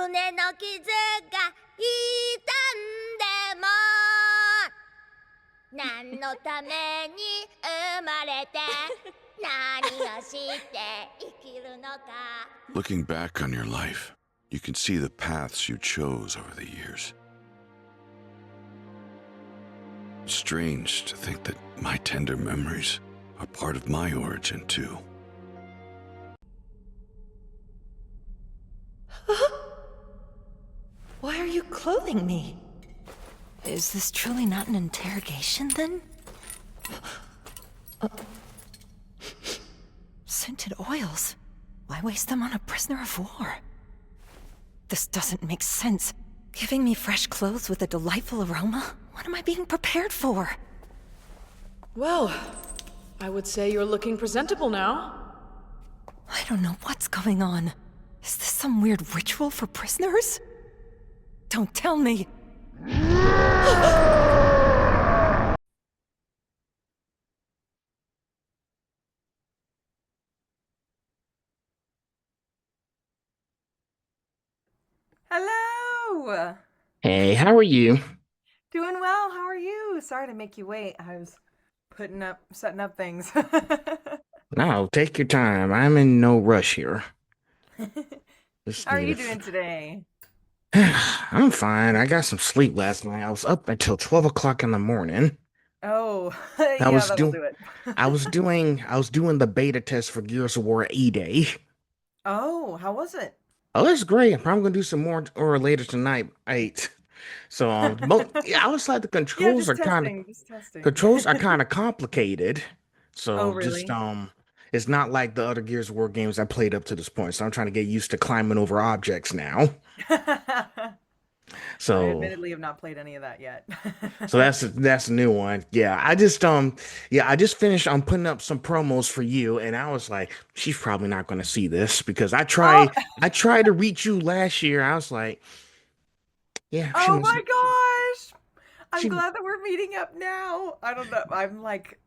胸の傷が痛んでも何のために生まれて何をして生きるのか Looking back on your life, you can see the paths you chose over the years. It's strange to think that my tender memories are part of my origin, too. Why are you clothing me? Is this truly not an interrogation, then? Scented oils. Why waste them on a prisoner of war? This doesn't make sense. Giving me fresh clothes with a delightful aroma? What am I being prepared for? Well, I would say you're looking presentable now. I don't know what's going on. Is this some weird ritual for prisoners? Don't tell me. Hello! Hey, how are you? Doing well, how are you? Sorry to make you wait. I was setting up things. No, take your time. I'm in no rush here. Just How are need you a doing today? I'm fine. I got some sleep last night. I was up until 12 o'clock in the morning. Oh, I yeah, was that'll doing do it. I was doing the beta test for Gears of War E-Day. Oh, how was it? Oh, that's great. I'm probably gonna do some more or later tonight. So yeah, I was like the Yeah, just testing. controls are kind of complicated. Oh, So just really? it's not like the other Gears of War games I played up to this point. So I'm trying to get used to climbing over objects now. I So admittedly have not played any of that yet. so that's a new one. I just finished putting up some promos for you, and I was like, she's probably not gonna see this because Oh, I tried to reach you last year. I was like, yeah, she oh must my gosh! I'm she glad that we're meeting up now. I don't know. I'm like,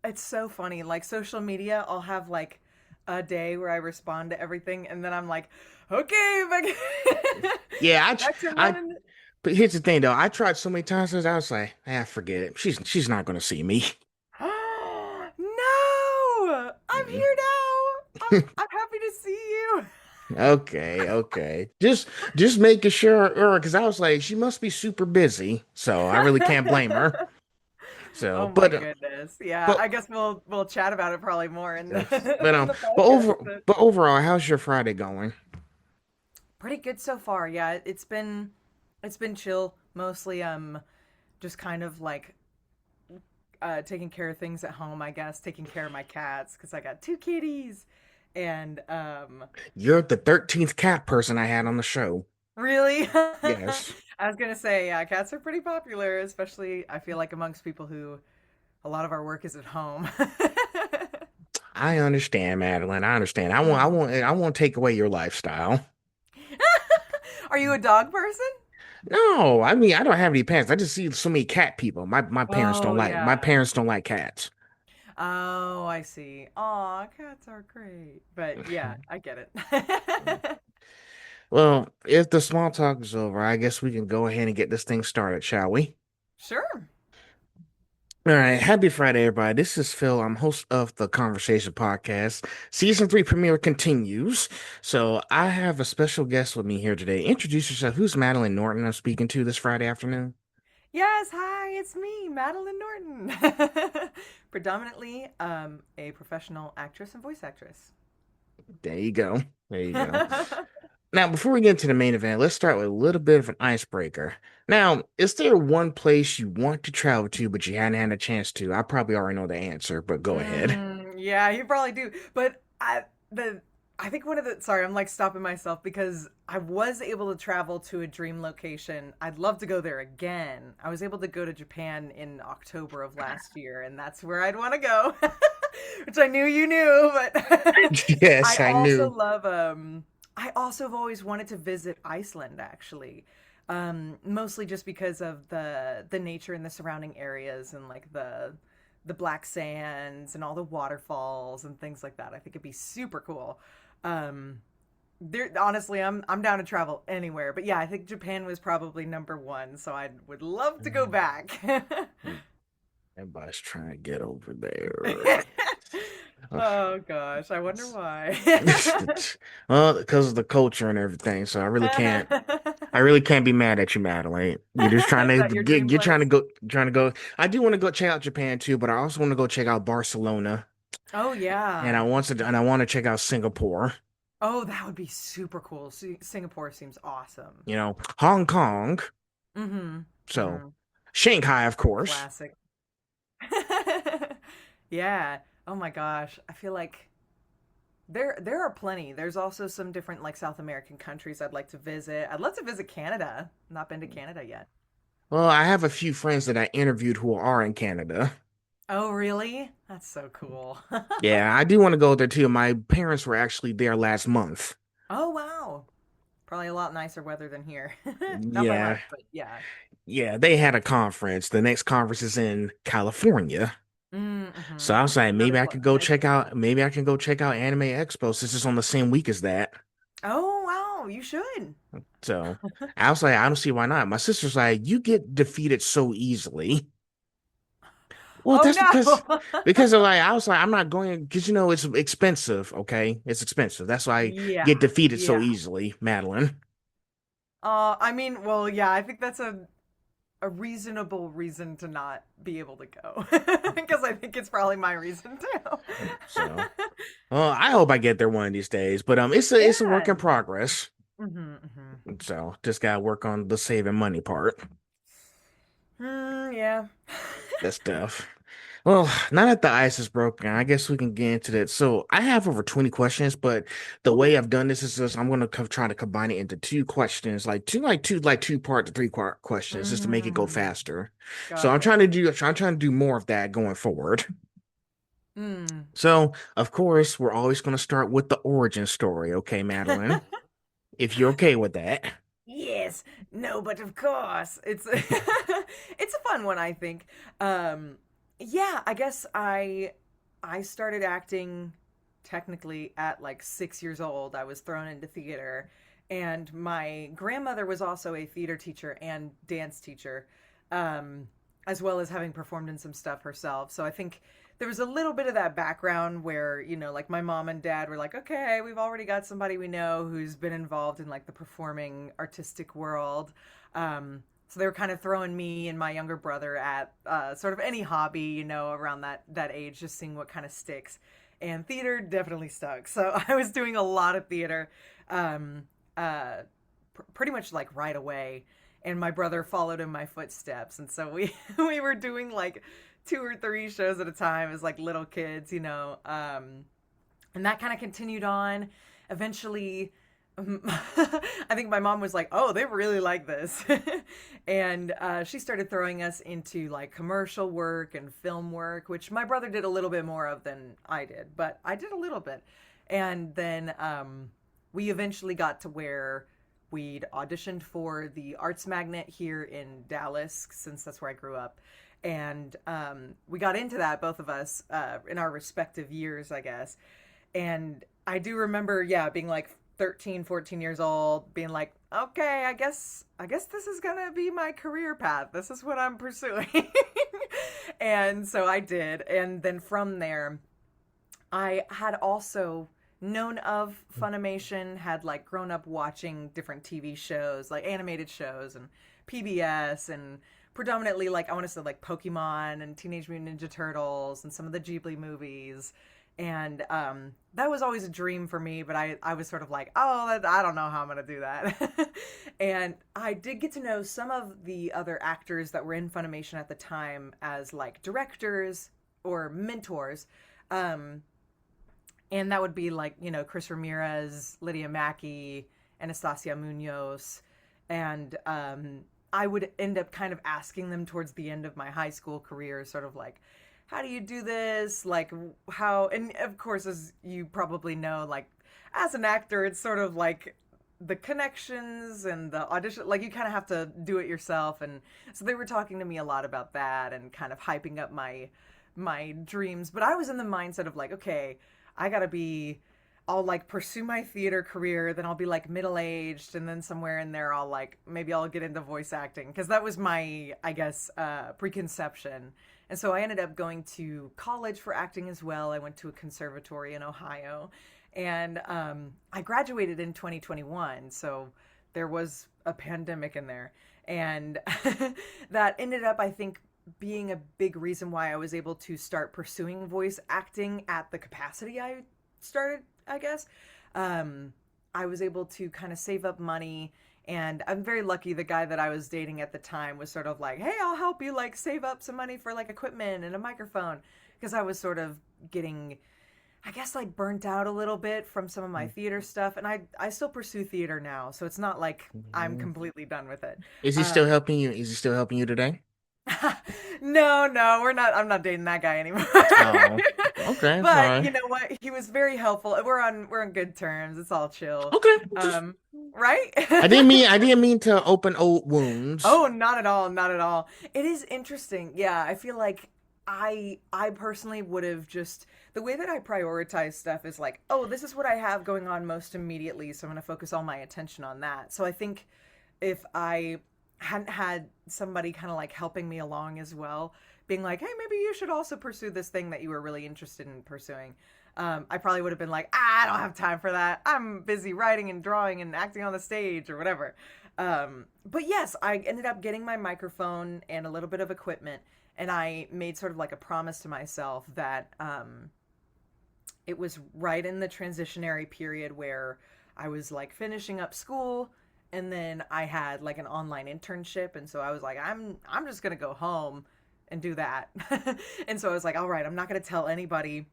it's so funny. Like social media, I'll have like a day where I respond to everything, and then I'm like, okay, yeah, back to I running. but here's the thing though, I tried so many times I was like, forget it. She's not gonna see me. No, I'm Mhm. here now. I'm happy to see you. Okay. Just making sure, because I was like, she must be super busy, so I really can't blame her. So, Oh my goodness. Yeah, but I guess we'll chat about it probably more in the yes, but in the podcast. But overall, how's your Friday going? pretty good so far. Yeah, it's been chill mostly. Just kind of like taking care of things at home. I guess taking care of my cats because I got two kitties, and You're the 13th cat person I had on the show. really, Yes, I was gonna say yeah, cats are pretty popular, especially I feel like amongst people who a lot of our work is at home. I understand, Madeline. I understand. Mm. I won't take away your lifestyle. Are you a dog person? No, I mean I don't have any pets. I just see so many cat people. Oh My yeah. parents don't like cats. Oh, I see. Aw, cats are great. But yeah, I get it. Well, if the small talk is over, I guess we can go ahead and get this thing started, shall we? Sure. All right, happy Friday, everybody. This is Phil. I'm host of the Conversation Podcast. Season 3 premiere continues. So I have a special guest with me here today. Introduce yourself. Who's Madeleine Norton I'm speaking to this Friday afternoon? Yes, hi, it's me, Madeleine Norton. Predominantly a professional actress and voice actress. There you go. There you go. Now, before we get into the main event, let's start with a little bit of an icebreaker. Now, is there one place you want to travel to, but you hadn't had a chance to? I probably already know the answer, but go ahead. Yeah, you probably do. But I think one of the sorry, I'm like stopping myself because I was able to travel to a dream location. I'd love to go there again. I was able to go to Japan in October of last year, and that's where I'd want to go. Which I knew you knew, but I Yes, I also knew. love I also have always wanted to visit Iceland actually. Mostly just because of the nature and the surrounding areas and like the black sands and all the waterfalls and things like that. I think it'd be super cool. Um, honestly, I'm down to travel anywhere. But yeah, I think Japan was probably number one, so I would love to go back. Everybody's trying to get over there. Oh gosh, I wonder why. Well, because of the culture and everything. So I really can't be mad at you, Madeline. You're just trying Is to that your dream you're place? trying to go. I do want to go check out Japan too, but I also want to go check out Barcelona, Oh and yeah. I want to check out Singapore. Oh, that would be super cool. Singapore seems awesome. Hong Kong. Mm-hmm. So Mm-hmm. Shanghai, of course. Classic. Yeah. Oh my gosh. I feel like there are plenty. There's also some different like South American countries I'd like to visit. I'd love to visit Canada. Not been to Canada yet. Well, I have a few friends that I interviewed who are in Canada. Oh, really? That's so cool. Yeah, I do want to go there too. My parents were actually there last month. Oh, wow. Probably a lot nicer weather than here. Not by Yeah, much, but yeah. yeah, they had a conference. The next conference is in California. So Mm-hmm. I was like, That maybe is I what could go high check school out, was. maybe I can go check out Anime Expo since it's on the same week as that. Oh, wow. You should. So I was like, I don't see why not. My sister's like, you get defeated so easily. Well, Oh, that's no. because of like I was like, I'm not going because it's expensive, okay? It's expensive. That's why I Yeah. get defeated so Yeah. easily, Madeline. I mean, well, yeah, I think that's a reasonable reason to not be able to go because I think it's probably my reason too. So, well, I hope I get there one of these days. But it's a work Yeah. in progress. Mm-hmm. So just gotta work on the saving money part. Yeah. That stuff. Well, now that the ice is broken, I guess we can get into that. So I have over 20 questions, but the way Ooh. I've done this is just I'm gonna try to combine it into two questions, like two part to three part questions, just to make it go Mm. faster. So Gotcha. I'm trying to do more of that going forward. Mm. So of course, we're always gonna start with the origin story, okay, Madeline? If you're okay with that. Yes. No, but of course. It's it's a fun one, I think. Yeah, I guess I started acting technically at like 6 years old. I was thrown into theater, and my grandmother was also a theater teacher and dance teacher, um, as well as having performed in some stuff herself. So I think there was a little bit of that background where, like my mom and dad were like, okay, we've already got somebody we know who's been involved in like the performing artistic world. So they were kind of throwing me and my younger brother at sort of any hobby, around that age, just seeing what kind of sticks. And theater definitely stuck. So I was doing a lot of theater, um, pretty much like right away. And my brother followed in my footsteps, and so we we were doing like two or three shows at a time as like little kids. And that kind of continued on. Eventually, I think my mom was like, "Oh, they really like this," and she started throwing us into like commercial work and film work, which my brother did a little bit more of than I did, but I did a little bit. And then we eventually got to where we'd auditioned for the Arts Magnet here in Dallas, since that's where I grew up. And we got into that, both of us, in our respective years, I guess. And I do remember, yeah, being like 13, 14 years old, being like, okay, I guess this is gonna be my career path. This is what I'm pursuing. And so I did. And then from there, I had also known of Funimation, had like grown up watching different TV shows, like animated shows and PBS, and predominantly like I want to say like Pokemon and Teenage Mutant Ninja Turtles and some of the Ghibli movies. And that was always a dream for me, but I was sort of like, oh, I don't know how I'm going to do that. And I did get to know some of the other actors that were in Funimation at the time as like directors or mentors. Um, and that would be like, Chris Ramirez, Lydia Mackey, Anastasia Munoz. And I would end up kind of asking them towards the end of my high school career, sort of like, how do you do this? Like, how, and of course, as you probably know, like, as an actor, it's sort of like the connections and the audition, like, you kind of have to do it yourself. And so they were talking to me a lot about that and kind of hyping up my dreams. But I was in the mindset of like, okay, I gotta be I'll like pursue my theater career, then I'll be like middle-aged, and then somewhere in there I'll like maybe I'll get into voice acting, because that was my, I guess, preconception. And so I ended up going to college for acting as well. I went to a conservatory in Ohio, and I graduated in 2021, so there was a pandemic in there. And that ended up, I think, being a big reason why I was able to start pursuing voice acting at the capacity I started, I guess. I was able to kind of save up money, and I'm very lucky the guy that I was dating at the time was sort of like, hey, I'll help you like save up some money for like equipment and a microphone, because I was sort of getting, I guess, like burnt out a little bit from some of my theater stuff, and I still pursue theater now, so it's not like I'm completely done with it. Is he still helping you? Is he still helping you today? No, we're not. I'm not dating that guy anymore. Oh, okay, But fine. you know what? He was very helpful. We're on good terms. It's all chill. Okay, just, Right? I didn't mean to open old wounds. Oh, not at all, not at all. It is interesting. Yeah, I feel like I personally would have just, the way that I prioritize stuff is like, oh, this is what I have going on most immediately, so I'm going to focus all my attention on that. So I think if I hadn't had somebody kind of like helping me along as well, being like, hey, maybe you should also pursue this thing that you were really interested in pursuing, I probably would have been like, I don't have time for that. I'm busy writing and drawing and acting on the stage or whatever. But yes, I ended up getting my microphone and a little bit of equipment, and I made sort of like a promise to myself that it was right in the transitionary period where I was like finishing up school, and then I had like an online internship, and so I was like, I'm just gonna go home and do that. And so I was like, all right, I'm not gonna tell anybody,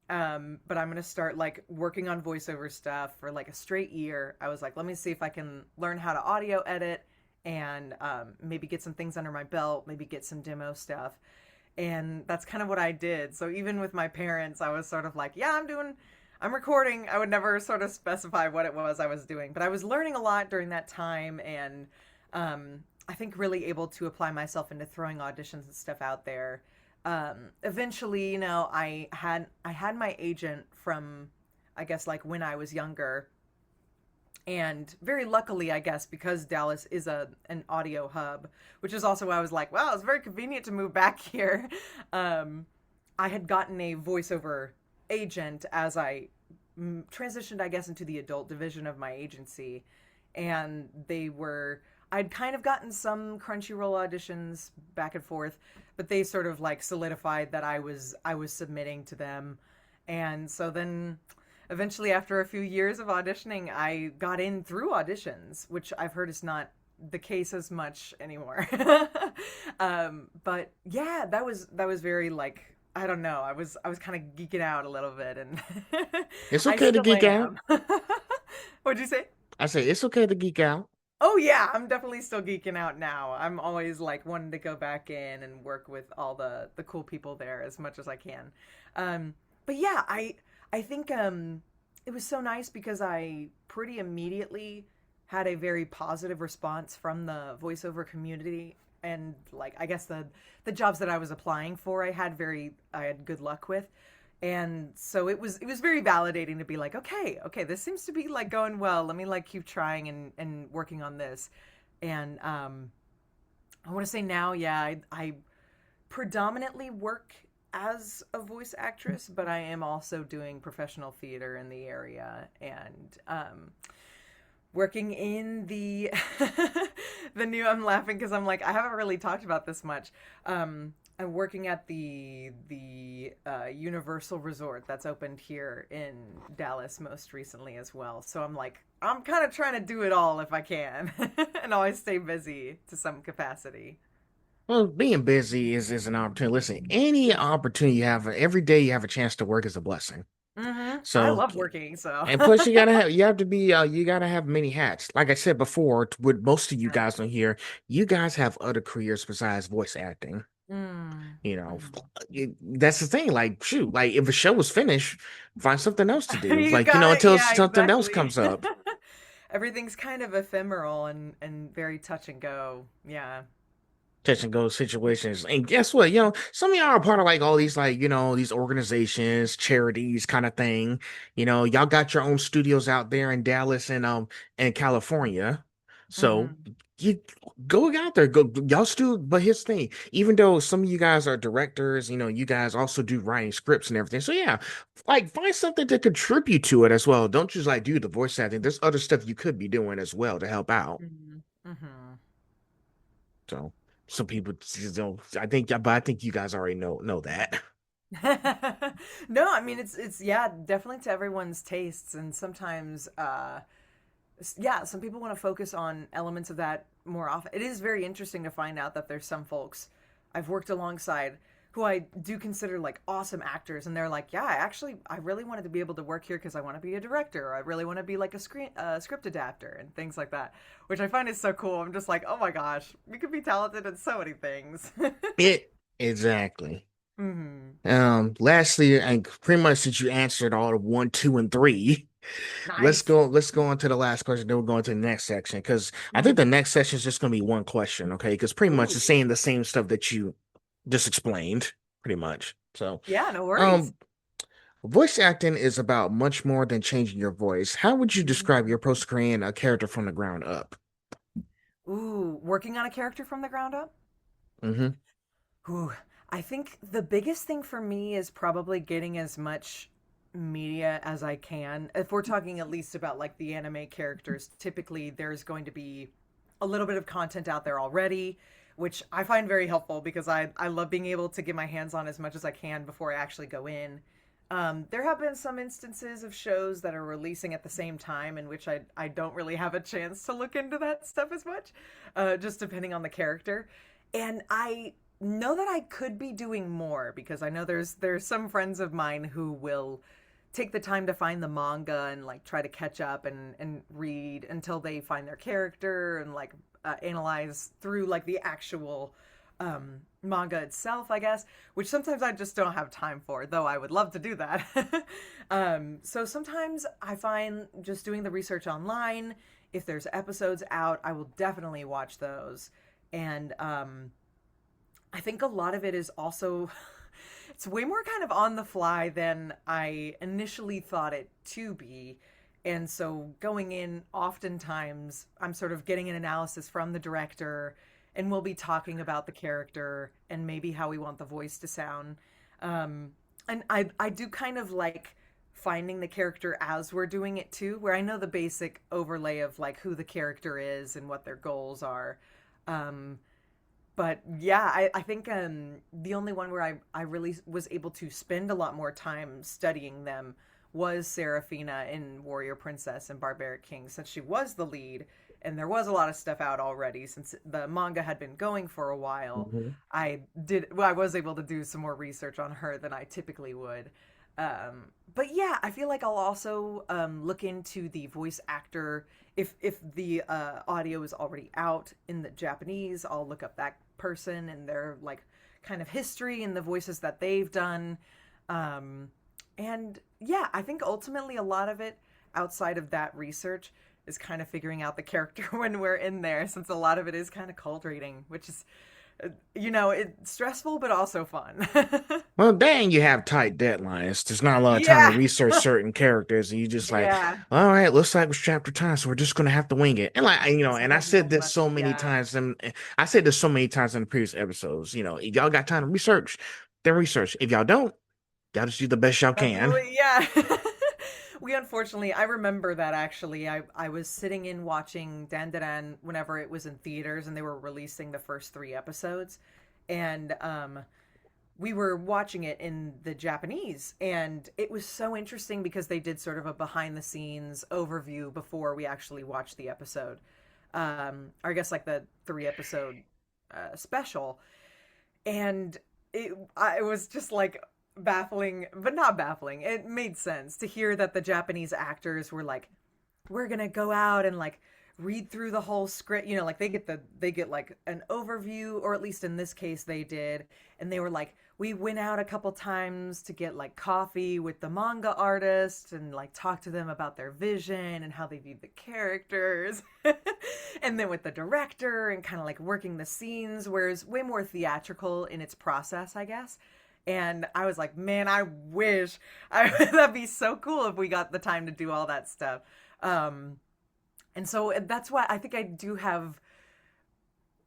but I'm gonna start like working on voiceover stuff for like a straight year. I was like, let me see if I can learn how to audio edit, and maybe get some things under my belt, maybe get some demo stuff. And that's kind of what I did. So even with my parents, I was sort of like, yeah, I'm recording. I would never sort of specify what it was I was doing, but I was learning a lot during that time, and I think really able to apply myself into throwing auditions and stuff out there. Eventually, you know, I had my agent from, I guess, like when I was younger, and very luckily, I guess, because Dallas is an audio hub, which is also why I was like, wow, it's very convenient to move back here. I had gotten a voiceover agent as I transitioned, I guess, into the adult division of my agency, and I'd kind of gotten some Crunchyroll auditions back and forth, but they sort of like solidified that I was submitting to them. And so then eventually, after a few years of auditioning, I got in through auditions, which I've heard is not the case as much anymore. But yeah, that was very like, I don't know. I was kind of geeking out a little bit, and It's I okay to still geek am. out. What'd you say? I say it's okay to geek out. Oh yeah, I'm definitely still geeking out now. I'm always like wanting to go back in and work with all the cool people there as much as I can. But yeah, I think it was so nice because I pretty immediately had a very positive response from the voiceover community, and like I guess the jobs that I was applying for, I had good luck with. And so it was very validating to be like, okay, this seems to be like going well. Let me like keep trying and working on this. And I want to say now, yeah, I predominantly work as a voice actress, but I am also doing professional theater in the area, and working in the the new, I'm laughing because I'm like, I haven't really talked about this much. I'm working at the Universal Resort that's opened here in Dallas most recently as well. So I'm like, I'm kind of trying to do it all if I can, and always stay busy to some capacity. Well, being busy is an opportunity. Listen, any opportunity you have, every day you have a chance to work is a blessing. I So, love working, so. and plus you have to be, you gotta have many hats. Like I said before, with most of you guys on here, you guys have other careers besides voice acting. You know, that's the thing. Like, shoot, like if a show was finished, find something else to do. You Like, got it. until Yeah, something else exactly. comes up. Everything's kind of ephemeral and very touch and go. Yeah. touch and go situations. And guess what? You know, some of y'all are part of like all these like, you know, these organizations, charities kind of thing. You know, y'all got your own studios out there in Dallas and California. So Mm-hmm. you go out there, go y'all still, but here's the thing, even though some of you guys are directors, you know, you guys also do writing scripts and everything. So yeah, like find something to contribute to it as well. Don't just like do the voice acting. There's other stuff you could be doing as well to help out. Mm-hmm. Mm-hmm. So some people just don't. I think, but I think you guys already know that. No, I mean it's yeah, definitely to everyone's tastes, and sometimes yeah, some people want to focus on elements of that more often. It is very interesting to find out that there's some folks I've worked alongside who I do consider like awesome actors, and they're like, yeah, I really wanted to be able to work here because I want to be a director, or I really want to be like a script adapter and things like that, which I find is so cool. I'm just like, oh my gosh, we could be talented in so many things. It exactly. Hmm. Lastly, and pretty much since you answered all of one, two, and three, Nice. let's go on to the last question, then we'll go into the next section. Because I think the Hmm. next section is just gonna be one question, okay? Because pretty much it's Ooh. saying the same stuff that you just explained, pretty much. So, Yeah, no worries. um, voice acting is about much more than changing your voice. How would you describe your approach to creating a character from the ground up? Ooh, working on a character from the ground up? Mm-hmm. Ooh, I think the biggest thing for me is probably getting as much media as I can. If we're talking at least about like the anime characters, typically there's going to be a little bit of content out there already, which I find very helpful because I love being able to get my hands on as much as I can before I actually go in. There have been some instances of shows that are releasing at the same time in which I don't really have a chance to look into that stuff as much, just depending on the character. And I know that I could be doing more because I know there's some friends of mine who will take the time to find the manga and like try to catch up and read until they find their character and like analyze through like the actual manga itself, I guess, which sometimes I just don't have time for, though I would love to do that. So sometimes I find just doing the research online, if there's episodes out, I will definitely watch those. And I think a lot of it is also it's way more kind of on the fly than I initially thought it to be. And so going in, oftentimes I'm sort of getting an analysis from the director, and we'll be talking about the character and maybe how we want the voice to sound. And I do kind of like finding the character as we're doing it too, where I know the basic overlay of like who the character is and what their goals are. Um, but yeah, I think the only one where I really was able to spend a lot more time studying them was Seraphina in Warrior Princess and Barbaric King, since she was the lead and there was a lot of stuff out already since the manga had been going for a while. I was able to do some more research on her than I typically would. But yeah, I feel like I'll also look into the voice actor. If the audio is already out in the Japanese, I'll look up that person and their like kind of history and the voices that they've done. And yeah, I think ultimately a lot of it outside of that research is kind of figuring out the character when we're in there, since a lot of it is kind of cold reading, which is, it's stressful but also fun. Well, dang, you have tight deadlines. There's not a lot of time to Yeah. research certain characters, and you just like, Yeah. all right, looks like it's chapter time, so we're just gonna have to wing it. And like, and I Sometimes it's said a this much, so many yeah. times, and I said this so many times in the previous episodes. You know, if y'all got time to research, then research. If y'all don't, y'all just do the best y'all can. Definitely, yeah. We unfortunately, I remember that actually. I was sitting in watching Dandadan whenever it was in theaters and they were releasing the first three episodes. And we were watching it in the Japanese. And it was so interesting because they did sort of a behind the scenes overview before we actually watched the episode. Or I guess like the three episode special. And it was just like baffling, but not baffling. It made sense to hear that the Japanese actors were like, we're gonna go out and like read through the whole script. You know, like they get like an overview, or at least in this case they did. And they were like, we went out a couple times to get like coffee with the manga artist and like talk to them about their vision and how they viewed the characters. And then with the director and kind of like working the scenes, whereas way more theatrical in its process, I guess. And I was like, man, I wish that'd be so cool if we got the time to do all that stuff. And so that's why I think I do have,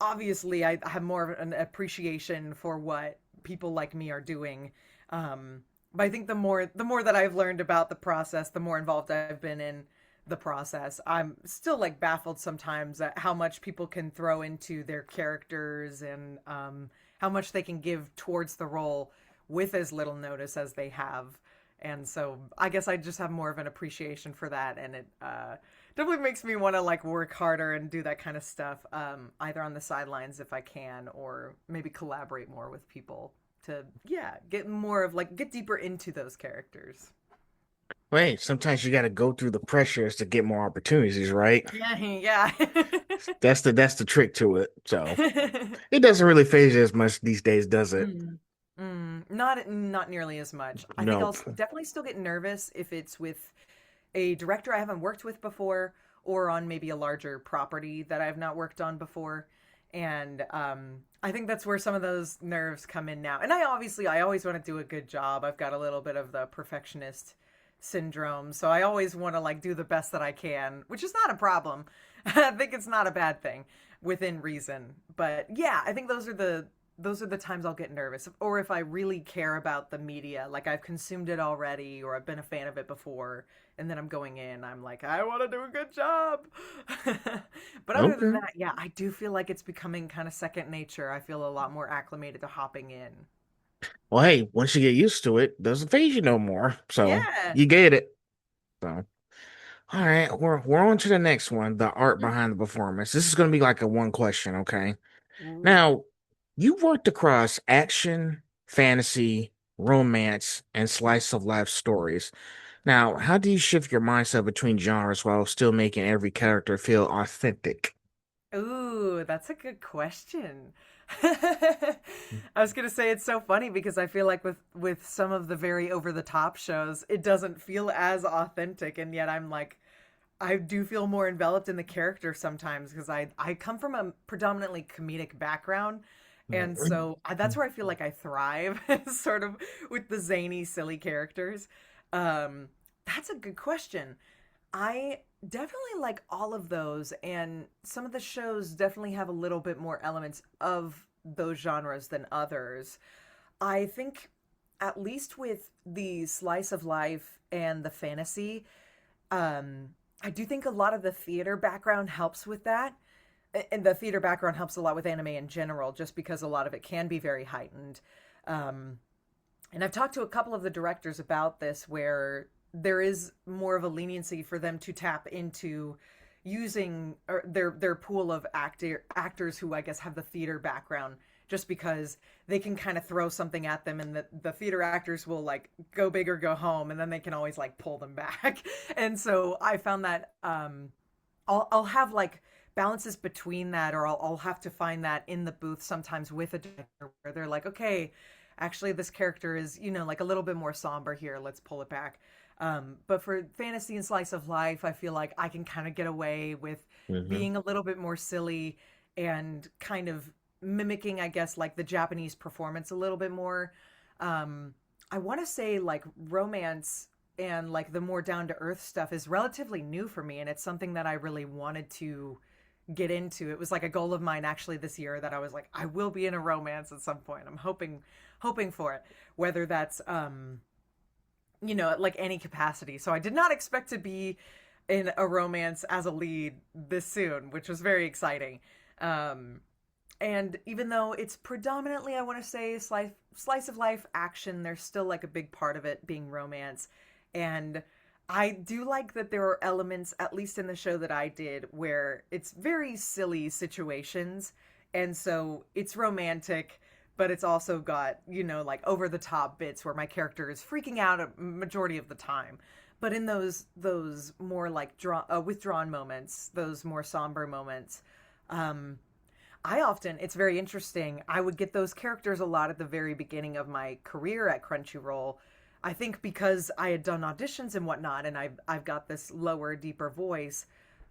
obviously, I have more of an appreciation for what people like me are doing. But I think the more that I've learned about the process, the more involved I've been in the process. I'm still like baffled sometimes at how much people can throw into their characters and how much they can give towards the role with as little notice as they have. And so I guess I just have more of an appreciation for that, and it definitely makes me want to like work harder and do that kind of stuff, either on the sidelines if I can, or maybe collaborate more with people to get more of like get deeper into those characters. Wait, sometimes you got to go through the pressures to get more opportunities, right? Yeah. That's the trick to it. So it doesn't really phase you as much these days, does it? Not nearly as much. I think I'll definitely still get nervous if it's with a director I haven't worked with before, or on maybe a larger property that I've not worked on before. And I think that's where some of those nerves come in now. And I always want to do a good job. I've got a little bit of the perfectionist syndrome, so I always want to like do the best that I can, which is not a problem. I think it's not a bad thing within reason. But yeah, I think those are the times I'll get nervous, or if I really care about the media, like I've consumed it already, or I've been a fan of it before, and then I'm going in, I'm like, I want to do a good job. But other than that, yeah, I do feel like it's becoming kind of second nature. I feel a lot more acclimated to hopping in. Well, hey, once you get used to it, doesn't phase you no more. So Yeah. you get it. So all right, we're on to the next one, the art behind the performance. This is gonna be like a one question, okay? Ooh. Now, you've worked across action, fantasy, romance, and slice of life stories. Now, how do you shift your mindset between genres while still making every character feel authentic? Ooh, that's a good question. I was gonna say it's so funny because I feel like with some of the very over the top shows, it doesn't feel as authentic, and yet I'm like, I do feel more enveloped in the character sometimes because I come from a predominantly comedic background, and so that's where I feel like I thrive, sort of with the zany, silly characters. That's a good question. I definitely like all of those, and some of the shows definitely have a little bit more elements of those genres than others. I think, at least with the slice of life and the fantasy, I do think a lot of the theater background helps with that. And the theater background helps a lot with anime in general, just because a lot of it can be very heightened. And I've talked to a couple of the directors about this, where there is more of a leniency for them to tap into using their pool of actors who I guess have the theater background, just because they can kind of throw something at them, and the theater actors will like go big or go home, and then they can always like pull them back. And so I found that I'll have like balances between that, or I'll have to find that in the booth sometimes with a director, where they're like, okay, actually this character is, like a little bit more somber here, let's pull it back. But for fantasy and slice of life, I feel like I can kind of get away with being a little bit more silly and kind of mimicking, I guess, like the Japanese performance a little bit more. I want to say like romance and like the more down to earth stuff is relatively new for me, and it's something that I really wanted to get into. It was like a goal of mine actually this year, that I was like, I will be in a romance at some point. I'm hoping for it, whether that's like any capacity. So I did not expect to be in a romance as a lead this soon, which was very exciting. And even though it's predominantly, I want to say, slice of life action, there's still like a big part of it being romance. And I do like that there are elements, at least in the show that I did, where it's very silly situations. And so it's romantic, but it's also got, like over the top bits where my character is freaking out a majority of the time. But in those more like withdrawn moments, those more somber moments, I often, it's very interesting, I would get those characters a lot at the very beginning of my career at Crunchyroll. I think because I had done auditions and whatnot, and I've got this lower, deeper voice,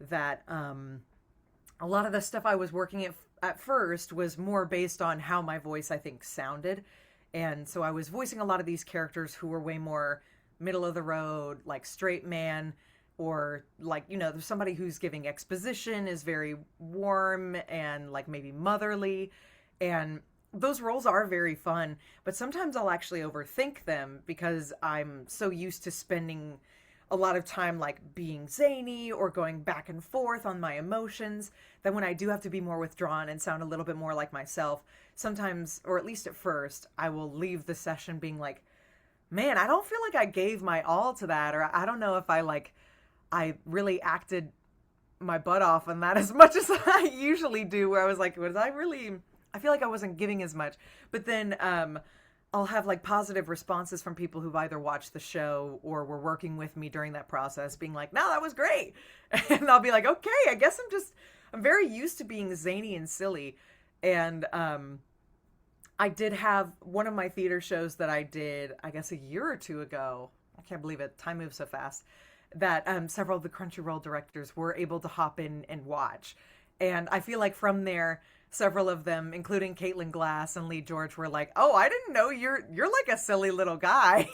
that a lot of the stuff I was working at first was more based on how my voice, I think, sounded. And so I was voicing a lot of these characters who were way more middle of the road, like straight man, or like, you know, there's somebody who's giving exposition, is very warm and like maybe motherly. And those roles are very fun, but sometimes I'll actually overthink them because I'm so used to spending a lot of time like being zany or going back and forth on my emotions, that when I do have to be more withdrawn and sound a little bit more like myself, sometimes, or at least at first, I will leave the session being like, man, I don't feel like I gave my all to that, or I don't know if I really acted my butt off on that as much as I usually do, where I was like, I feel like I wasn't giving as much. But then I'll have like positive responses from people who've either watched the show or were working with me during that process, being like, no, that was great. And I'll be like, okay, I guess I'm very used to being zany and silly. And I did have one of my theater shows that I did, I guess, a year or two ago. I can't believe it. Time moves so fast. That several of the Crunchyroll directors were able to hop in and watch. And I feel like from there, several of them, including Caitlin Glass and Lee George, were like, oh, I didn't know you're like a silly little guy.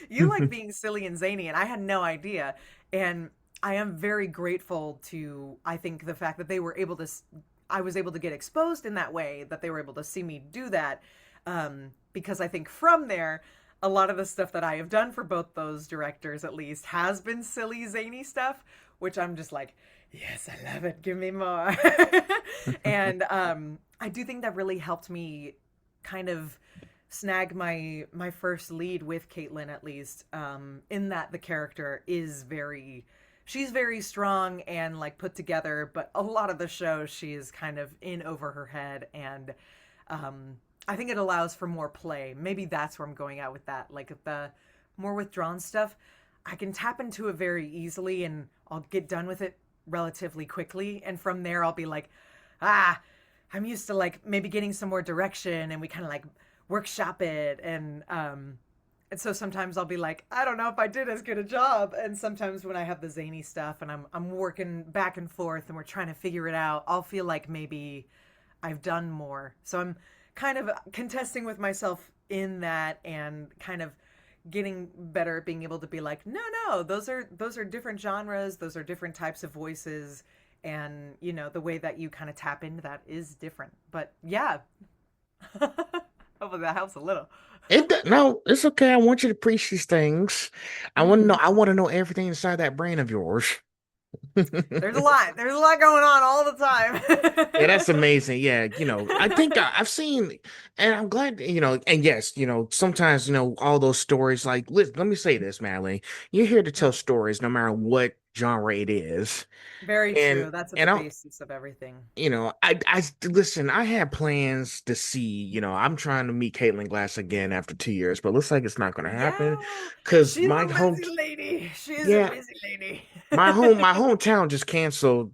You like being silly and zany. And I had no idea. And I am very grateful to, I think, the fact that I was able to get exposed in that way, that they were able to see me do that. Because I think from there, a lot of the stuff that I have done for both those directors, at least, has been silly, zany stuff, which I'm just like, yes, I love it. Give me more. And I do think that really helped me kind of snag my first lead with Caitlin, at least, in that the character is she's very strong and like put together, but a lot of the show she is kind of in over her head. And I think it allows for more play. Maybe that's where I'm going at with that. Like the more withdrawn stuff, I can tap into it very easily and I'll get done with it relatively quickly. And from there, I'll be like, I'm used to like maybe getting some more direction, and we kind of like workshop it. And so sometimes I'll be like, I don't know if I did as good a job. And sometimes when I have the zany stuff and I'm working back and forth and we're trying to figure it out, I'll feel like maybe I've done more. So I'm kind of contesting with myself in that, and kind of getting better at being able to be like, no, those are different genres, those are different types of voices, and you know, the way that you kind of tap into that is different. But yeah. Hopefully that helps a little. No, it's okay. I want you to preach these things. I want to know. I want to know everything inside that brain of yours. There's a lot going on all the time. Yeah, that's amazing. Yeah, you know, I think I've seen, and I'm glad, you know, and yes, you know, sometimes, you know, all those stories, like, let me say this, Madeleine, you're here to tell stories no matter what genre it is. Very And true. That's at and the I, basis of everything. you know, I listen, I had plans to see, you know, I'm trying to meet Caitlin Glass again after 2 years, but looks like it's not going to happen Yeah, because she's my a home, busy lady. She is a yeah, busy lady. my hometown just canceled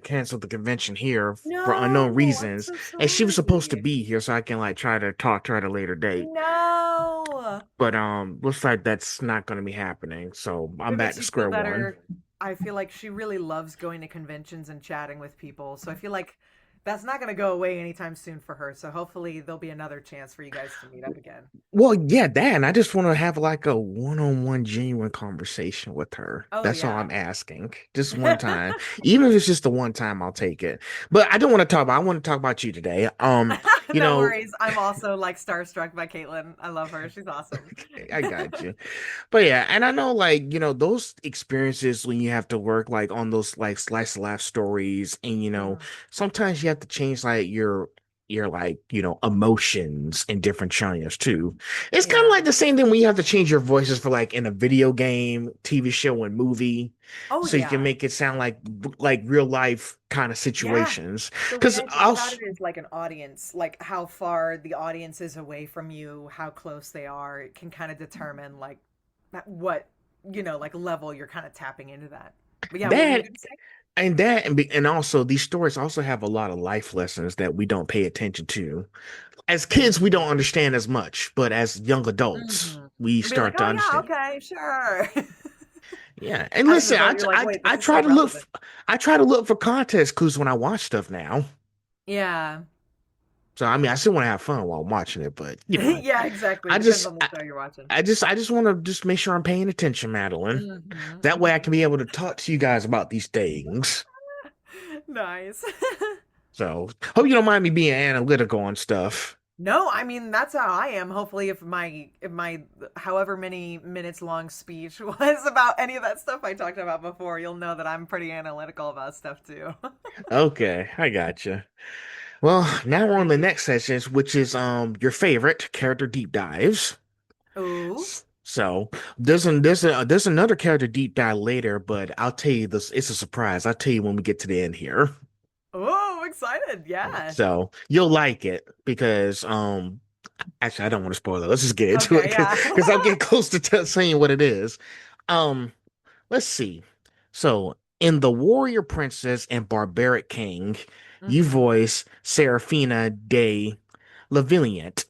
canceled the convention here for unknown No, I'm reasons, so and she was supposed to sorry. be here so I can like try to talk to her at a later date. No. But looks like that's not going to be happening. So If I'm it back makes to you feel square one. better, I feel like she really loves going to conventions and chatting with people. So I feel like that's not going to go away anytime soon for her. So hopefully there'll be another chance for you guys to meet up again. Well, yeah, that, and I just want to have like a one-on-one genuine conversation with her. Oh, That's all yeah. I'm asking. Just one time. Even if it's just the one time, I'll take it. But I don't want to talk about, I want to talk about you today. You No know, worries. I'm also like starstruck by Caitlin. I love her. She's awesome. I got you. But yeah, and I know like, you know, those experiences when you have to work like on those like slice of life stories, and you know, Mhm. sometimes you have to change like your like, you know, emotions in different genres too. It's kind of Yeah. like the same thing when you have to change your voices for like in a video game, TV show, and movie, Oh, so you can yeah. make it sound like real life kind of Yeah. situations. The way Because I think about it is like an audience, like how far the audience is away from you, how close they are. It can kind of determine like what like level, you're kind of tapping into that. But yeah, what were you That gonna say? and also these stories also have a lot of life lessons that we don't pay attention to. As kids, we don't understand as much, but as young adults, we Be like, start to oh yeah, understand. okay, sure. Yeah, and As an listen, adult, you're like, wait, I this is so try to look relevant. I try to look for context clues when I watch stuff now. Yeah. So I mean, I still want to have fun while I'm watching it, but Yeah, exactly. I Depends just on the show you're watching. I just want to just make sure I'm paying attention, Madeline. That way I Hmm. can be able to talk to you guys about these things. Nice. So hope you don't mind me being analytical on stuff. No, I mean that's how I am. Hopefully, if my however many minutes long speech was about any of that stuff I talked about before, you'll know that I'm pretty analytical about stuff too. Okay, I gotcha. Well, now we're on the next session, which is your favorite character deep dives. Ooh, So there's another character deep dive later, but I'll tell you this. It's a surprise. I'll tell you when we get to the end here. oh, I'm excited! Yeah. So you'll like it because actually I don't want to spoil it. Let's just get into it Okay, yeah. because I'm getting close to saying what it is. Um, let's see. So in The Warrior Princess and Barbaric King, you Hmm. voice Serafina de Lavilliant.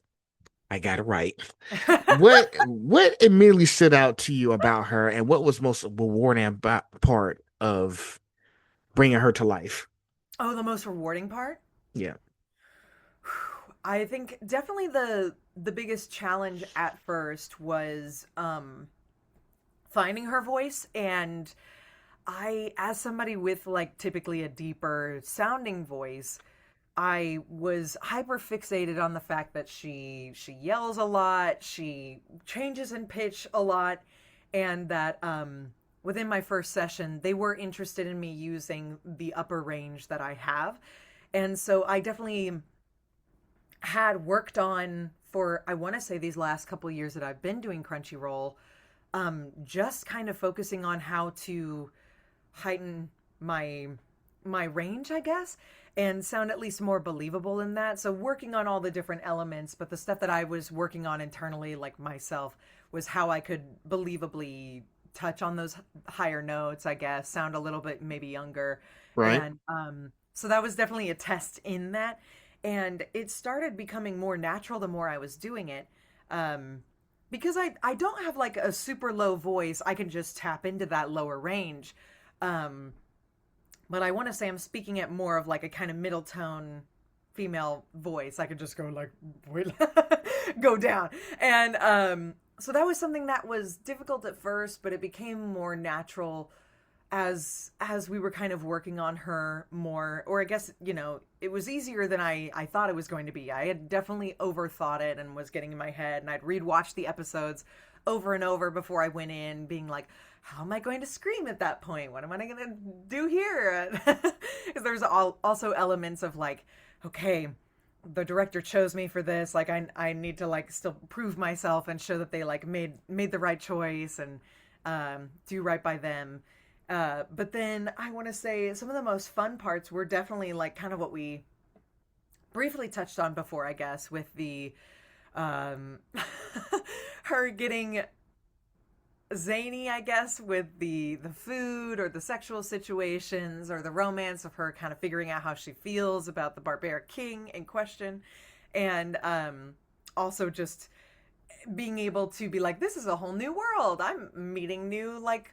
I got it right. What immediately stood out to you about her, and what was most rewarding about part of bringing her to life? Oh, the most rewarding part? Yeah. I think definitely the biggest challenge at first was finding her voice. And I, as somebody with like typically a deeper sounding voice, I was hyper fixated on the fact that she yells a lot, she changes in pitch a lot, and that within my first session they were interested in me using the upper range that I have. And so I definitely had worked on, for I want to say these last couple of years that I've been doing Crunchyroll, just kind of focusing on how to heighten my range, I guess, and sound at least more believable in that. So working on all the different elements, but the stuff that I was working on internally, like myself, was how I could believably touch on those higher notes, I guess, sound a little bit maybe younger. Right. And so that was definitely a test in that. And it started becoming more natural the more I was doing it. Because I don't have like a super low voice. I can just tap into that lower range. Um, but I want to say I'm speaking at more of like a kind of middle tone female voice. I could just go like go down. And so that was something that was difficult at first, but it became more natural as we were kind of working on her more. Or I guess, it was easier than I thought it was going to be. I had definitely overthought it and was getting in my head, and I'd watch the episodes over and over before I went in, being like, how am I going to scream at that point? What am I going to do here? Because there's also elements of like, okay, the director chose me for this. Like, I need to like still prove myself and show that they like made the right choice and do right by them. But then I want to say some of the most fun parts were definitely like kind of what we briefly touched on before, I guess, with the um, her getting zany, I guess, with the food or the sexual situations or the romance of her kind of figuring out how she feels about the Barbaric King in question, and also just being able to be like, this is a whole new world. I'm meeting new like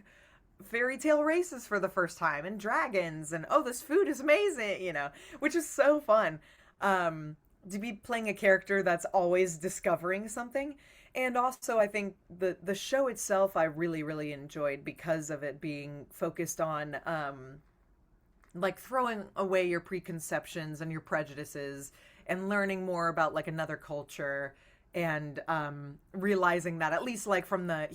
fairy tale races for the first time and dragons, and oh, this food is amazing, which is so fun. To be playing a character that's always discovering something. And also I think the show itself I really really enjoyed because of it being focused on like throwing away your preconceptions and your prejudices and learning more about like another culture, and realizing that at least like from the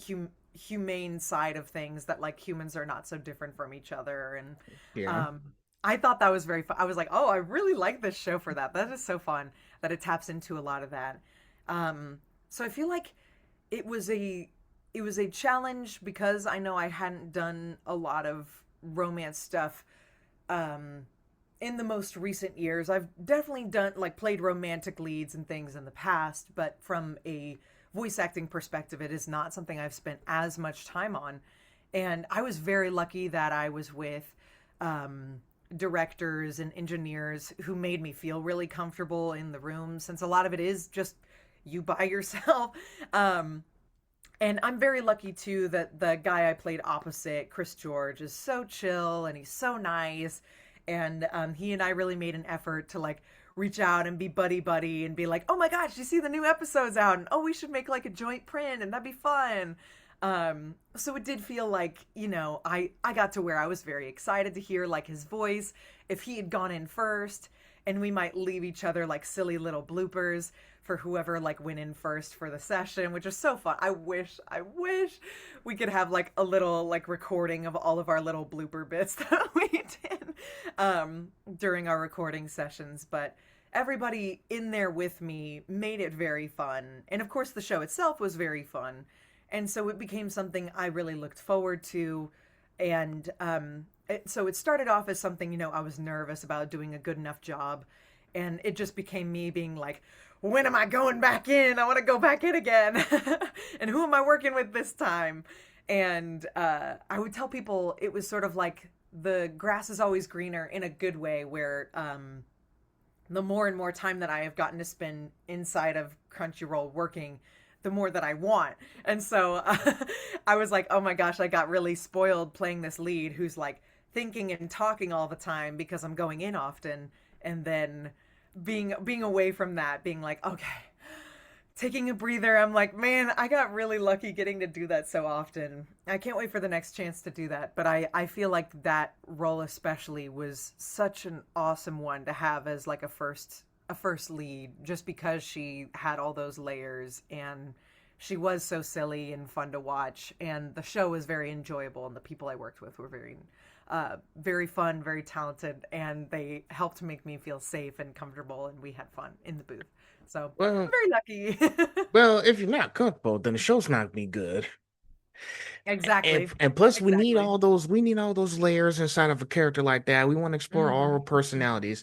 humane side of things, that like humans are not so different from each other. And Yeah. I thought that was very fun. I was like, oh, I really like this show for that. That is so fun that it taps into a lot of that. So I feel like it was a challenge because I know I hadn't done a lot of romance stuff in the most recent years. I've definitely done like played romantic leads and things in the past, but from a voice acting perspective, it is not something I've spent as much time on. And I was very lucky that I was with directors and engineers who made me feel really comfortable in the room, since a lot of it is just you by yourself. And I'm very lucky too that the guy I played opposite, Chris George, is so chill and he's so nice. And he and I really made an effort to like reach out and be buddy buddy and be like, oh my gosh, you see the new episode's out, and oh, we should make like a joint print and that'd be fun. So it did feel like, you know, I got to where I was very excited to hear like his voice if he had gone in first, and we might leave each other like silly little bloopers for whoever like went in first for the session, which is so fun. I wish we could have like a little like recording of all of our little blooper bits that we did during our recording sessions. But everybody in there with me made it very fun. And of course the show itself was very fun. And so it became something I really looked forward to. And so it started off as something, you know, I was nervous about doing a good enough job. And it just became me being like, when am I going back in? I want to go back in again. And who am I working with this time? And I would tell people it was sort of like the grass is always greener in a good way, where the more and more time that I have gotten to spend inside of Crunchyroll working, the more that I want. And so I was like, oh my gosh, I got really spoiled playing this lead who's like thinking and talking all the time because I'm going in often. And then being away from that, being like, okay, taking a breather. I'm like, man, I got really lucky getting to do that so often. I can't wait for the next chance to do that. But I feel like that role especially was such an awesome one to have as like a first lead, just because she had all those layers and she was so silly and fun to watch, and the show was very enjoyable, and the people I worked with were very fun, very talented, and they helped make me feel safe and comfortable, and we had fun in the booth. So I'm very lucky. Well, if you're not comfortable, then the show's not gonna be good. Exactly. And plus, we need Exactly. all those layers inside of a character like that. We want to explore all our personalities.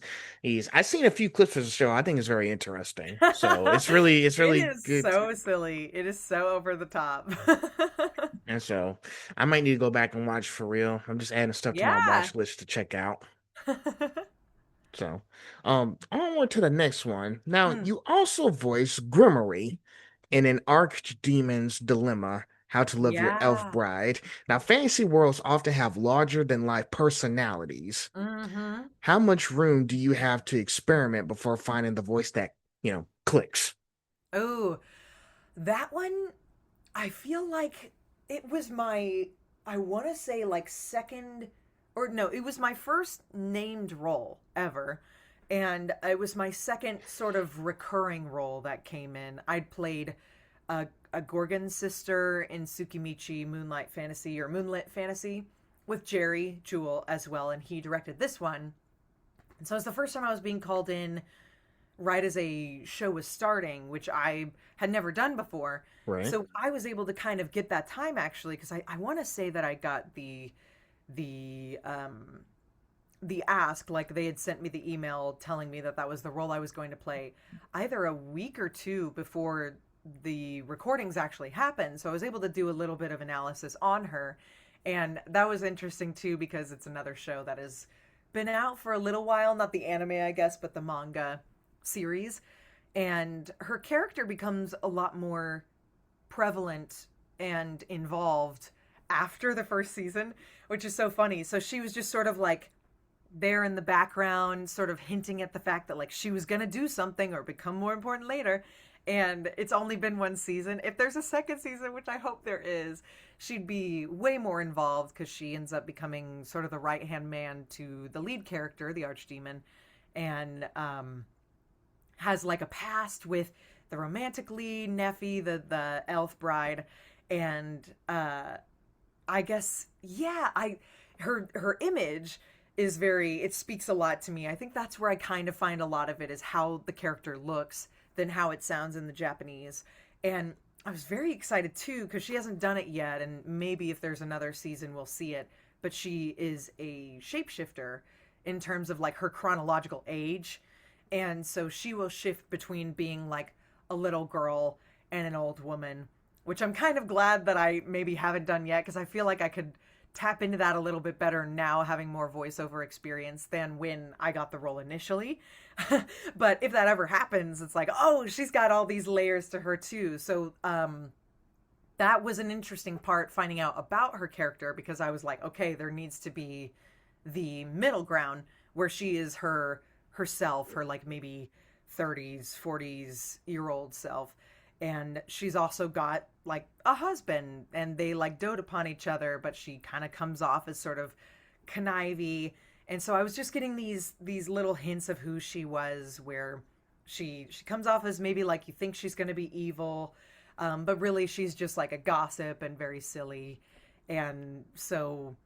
I've seen a few clips of the show. I think it's very interesting. So it's really It is good. so silly. It is so over the top. And so I might need to go back and watch for real. I'm just adding stuff to my Yeah. watch list to check out. So, onward to the next one. Now, you also voice Grimory in an Archdemon's Dilemma: How to Love Your Elf Yeah. Bride. Now, fantasy worlds often have larger than life personalities. Mm-hmm. How much room do you have to experiment before finding the voice that, clicks? Oh, that one, I feel like it was I want to say like second, or no, it was my first named role ever. And it was my second sort of recurring role that came in. I'd played a Gorgon sister in Tsukimichi Moonlit Fantasy with Jerry Jewell as well, and he directed this one. And so it was the first time I was being called in right as a show was starting, which I had never done before. Right. So I was able to kind of get that time, actually, because I want to say that I got the ask, like they had sent me the email telling me that was the role I was going to play either a week or two before the recordings actually happened. So I was able to do a little bit of analysis on her, and that was interesting too, because it's another show that has been out for a little while, not the anime, I guess, but the manga series. And her character becomes a lot more prevalent and involved after the first season, which is so funny. So she was just sort of like there in the background, sort of hinting at the fact that like she was going to do something or become more important later. And it's only been one season. If there's a second season, which I hope there is, she'd be way more involved, because she ends up becoming sort of the right-hand man to the lead character, the Archdemon, and has like a past with the romantic lead, Neffy, the elf bride. And I guess, yeah, her image is it speaks a lot to me. I think that's where I kind of find a lot of it, is how the character looks than how it sounds in the Japanese. And I was very excited too, because she hasn't done it yet, and maybe if there's another season we'll see it, but she is a shapeshifter in terms of like her chronological age. And so she will shift between being like a little girl and an old woman. which I'm kind of glad that I maybe haven't done yet, because I feel like I could tap into that a little bit better now, having more voiceover experience than when I got the role initially. But if that ever happens, it's like, oh, she's got all these layers to her too. So that was an interesting part, finding out about her character, because I was like, okay, there needs to be the middle ground where she is herself, her like maybe 30s, 40s-year-old self. And she's also got like a husband, and they like dote upon each other, but she kind of comes off as sort of conniving. And so I was just getting these little hints of who she was, where she comes off as maybe like you think she's going to be evil, but really she's just like a gossip and very silly. And so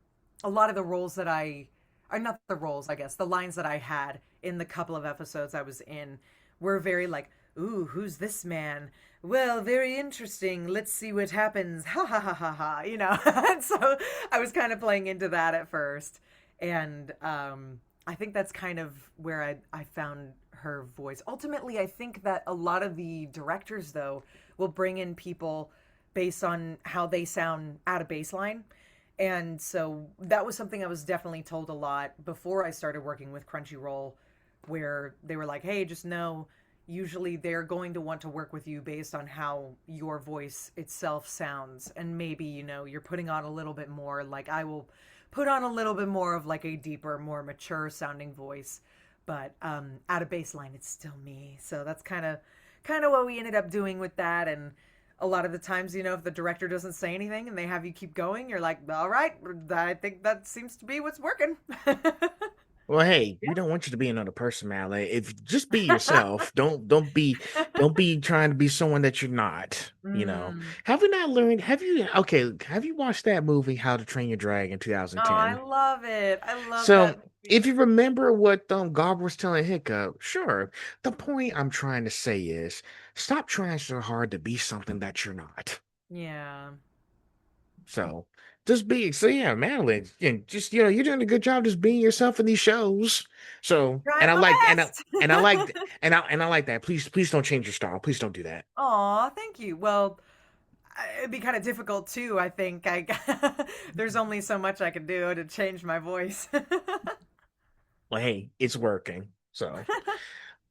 a lot of the roles that are not the roles, I guess, the lines that I had in the couple of episodes I was in were very like, ooh, who's this man? Well, very interesting. Let's see what happens. Ha ha ha ha ha. And so I was kind of playing into that at first. And I think that's kind of where I found her voice. Ultimately, I think that a lot of the directors, though, will bring in people based on how they sound at a baseline. And so that was something I was definitely told a lot before I started working with Crunchyroll, where they were like, hey, just know, usually they're going to want to work with you based on how your voice itself sounds. And maybe, you're putting on a little bit more, like I will put on a little bit more of like a deeper, more mature sounding voice. But at a baseline, it's still me. So that's kind of what we ended up doing with that. And a lot of the times, if the director doesn't say anything and they have you keep going, you're like, all right, I think that seems to be what's working. Well, hey, we don't want you to be another person, Malay. If just be yourself. Don't be trying to be someone that you're not. Have you not learned? Have you watched that movie How to Train Your Dragon in Oh, I 2010? love it. I love So that if movie. you remember what Garber was telling Hiccup, sure. The point I'm trying to say is stop trying so hard to be something that you're not. Yeah. So yeah, Madeline, just you're doing a good job just being yourself in these shows. So Trying my best. and I like that. Please don't change your style. Please don't do that. Aw, thank you. Well, it'd be kind of difficult too, I think. There's only so much I can do to change my voice. Well, hey, it's working. So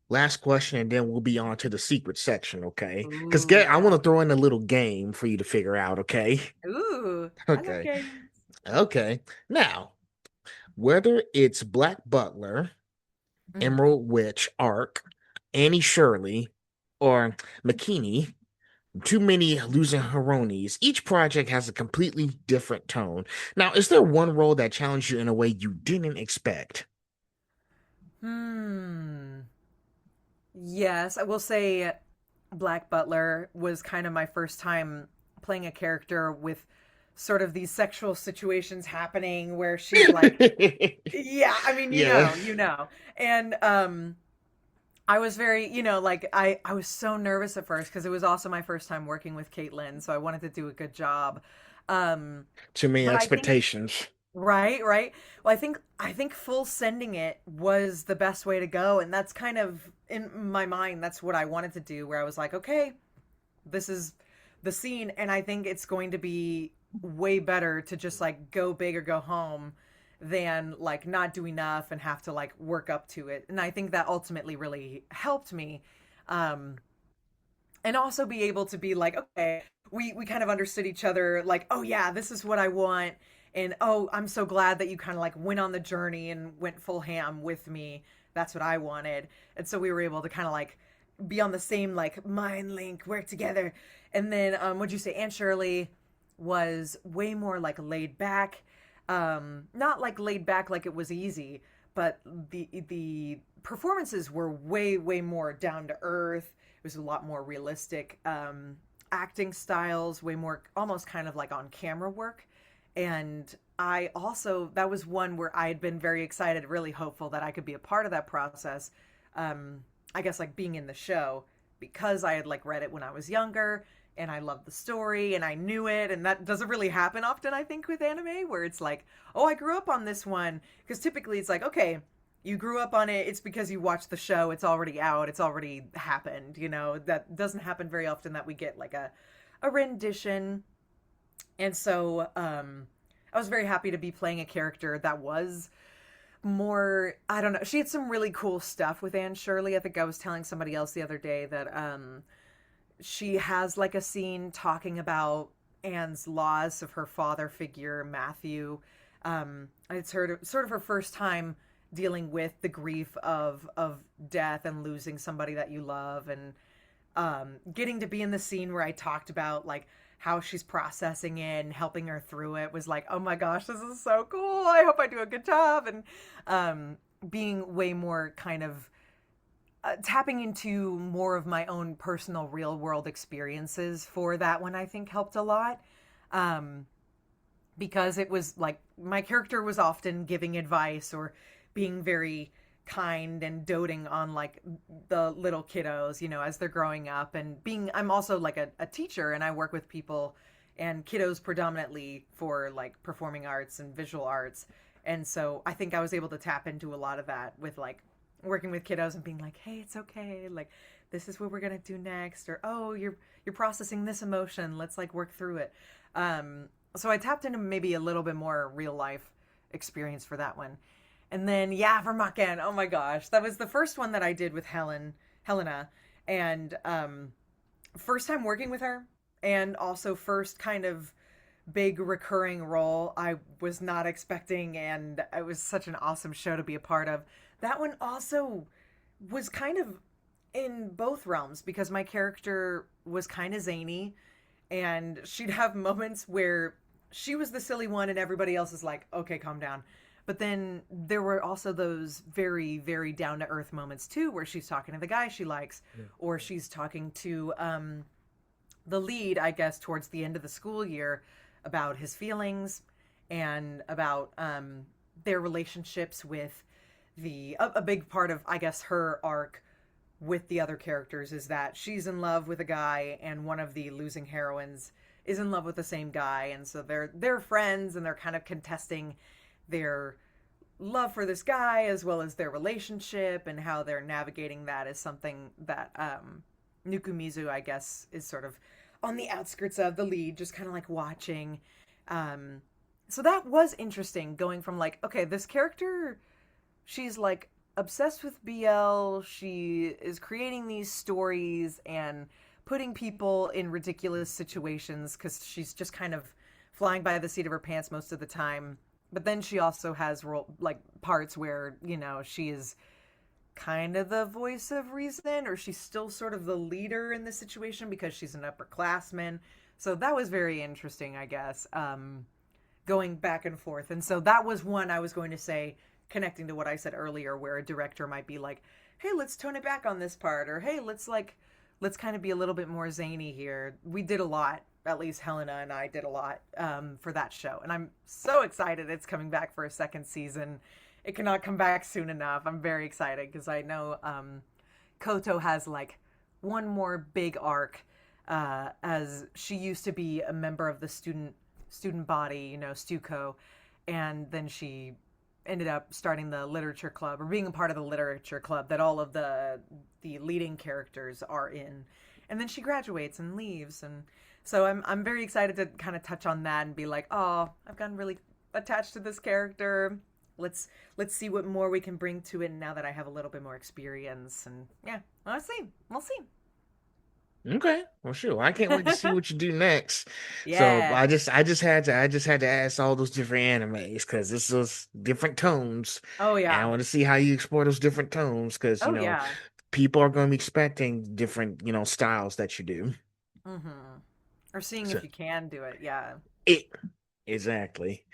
last question, and then we'll be on to the secret section, okay? Because Ooh, I yeah. want to throw in a little game for you to figure out, okay? Ooh, I love Okay. games. Okay. Now, whether it's Black Butler, Mhm. Emerald Witch Arc, Annie Shirley, or Makeine, Too Many Losing Heroines, each project has a completely different tone. Now, is there one role that challenged you in a way you didn't expect? Hmm. Yes, I will say Black Butler was kind of my first time playing a character with sort of these sexual situations happening where she's like, yeah, I mean, Yeah. you know. And I was very, like I was so nervous at first because it was also my first time working with Caitlin, so I wanted to do a good job. Um, Too many but I think expectations. right, right. Well, I think full sending it was the best way to go, and that's kind of in my mind. That's what I wanted to do. Where I was like, okay, this is the scene, and I think it's going to be way better to just like go big or go home than like not do enough and have to like work up to it. And I think that ultimately really helped me. Um, and also be able to be like, okay, we kind of understood each other, like, oh yeah, this is what I want, and oh, I'm so glad that you kind of like went on the journey and went full ham with me. That's what I wanted. And so we were able to kind of like be on the same like mind link, work together. And then what'd you say, Aunt Shirley was way more like laid back, not like laid back like it was easy, but the performances were way more down to earth. It was a lot more realistic acting styles, way more almost kind of like on camera work. And I also, that was one where I had been very excited, really hopeful that I could be a part of that process. I guess like being in the show, because I had like read it when I was younger and I loved the story and I knew it. And that doesn't really happen often, I think, with anime, where it's like, oh, I grew up on this one. Because typically it's like, okay, you grew up on it, it's because you watched the show, it's already out, it's already happened. That doesn't happen very often, that we get like a rendition. And so I was very happy to be playing a character that was more, I don't know, she had some really cool stuff with Anne Shirley. I think I was telling somebody else the other day that she has like a scene talking about Anne's loss of her father figure, Matthew. It's sort of her first time dealing with the grief of death and losing somebody that you love, and getting to be in the scene where I talked about like how she's processing it and helping her through it was like, oh my gosh, this is so cool. I hope I do a good job. And being way more kind of tapping into more of my own personal real world experiences for that one, I think helped a lot. Because it was like my character was often giving advice or being very kind and doting on like the little kiddos, you know, as they're growing up, and I'm also like a teacher, and I work with people and kiddos predominantly for like performing arts and visual arts. And so I think I was able to tap into a lot of that with like working with kiddos and being like, hey, it's okay. Like, this is what we're going to do next. Or, oh, you're processing this emotion. Let's like work through it. So I tapped into maybe a little bit more real life experience for that one. And then, yeah, for Makeine, oh my gosh, that was the first one that I did with Helena, and first time working with her, and also first kind of big recurring role I was not expecting, and it was such an awesome show to be a part of. That one also was kind of in both realms, because my character was kind of zany, and she'd have moments where she was the silly one and everybody else is like, okay, calm down. But then there were also those very, very down-to-earth moments, too, where she's talking to the guy she likes, or she's talking to the lead, I guess, towards the end of the school year about his feelings and about their relationships with a big part of, I guess, her arc with the other characters is that she's in love with a guy, and one of the losing heroines is in love with the same guy. And so they're friends, and they're kind of contesting their love for this guy as well as their relationship, and how they're navigating that is something that Nukumizu, I guess, is sort of on the outskirts of the lead, just kind of like watching. So that was interesting, going from like, okay, this character, she's like obsessed with BL, she is creating these stories and putting people in ridiculous situations because she's just kind of flying by the seat of her pants most of the time. But then she also has parts where, you know, she is kind of the voice of reason, or she's still sort of the leader in the situation because she's an upperclassman. So that was very interesting, I guess, going back and forth. And so that was one I was going to say, connecting to what I said earlier, where a director might be like, hey, let's tone it back on this part, or hey, let's kind of be a little bit more zany here. We did a lot. At least Helena and I did a lot for that show. And I'm so excited it's coming back for a second season. It cannot come back soon enough. I'm very excited because I know Koto has like one more big arc, as she used to be a member of the student body, you know, Stuco. And then she ended up starting the literature club, or being a part of the literature club that all of the leading characters are in. And then she graduates and leaves, and so I'm very excited to kind of touch on that and be like, oh, I've gotten really attached to this character. Let's see what more we can bring to it now that I have a little bit more experience. And yeah, we'll see. Okay, well, sure. I can't wait to see what you do next. Yeah. So I just had to ask all those different animes because this is different tones. Oh yeah. And I want to see how you explore those different tones because you know yeah. people are going to be expecting different styles that you do. Mm-hmm. Or seeing if you can do it, yeah. Exactly.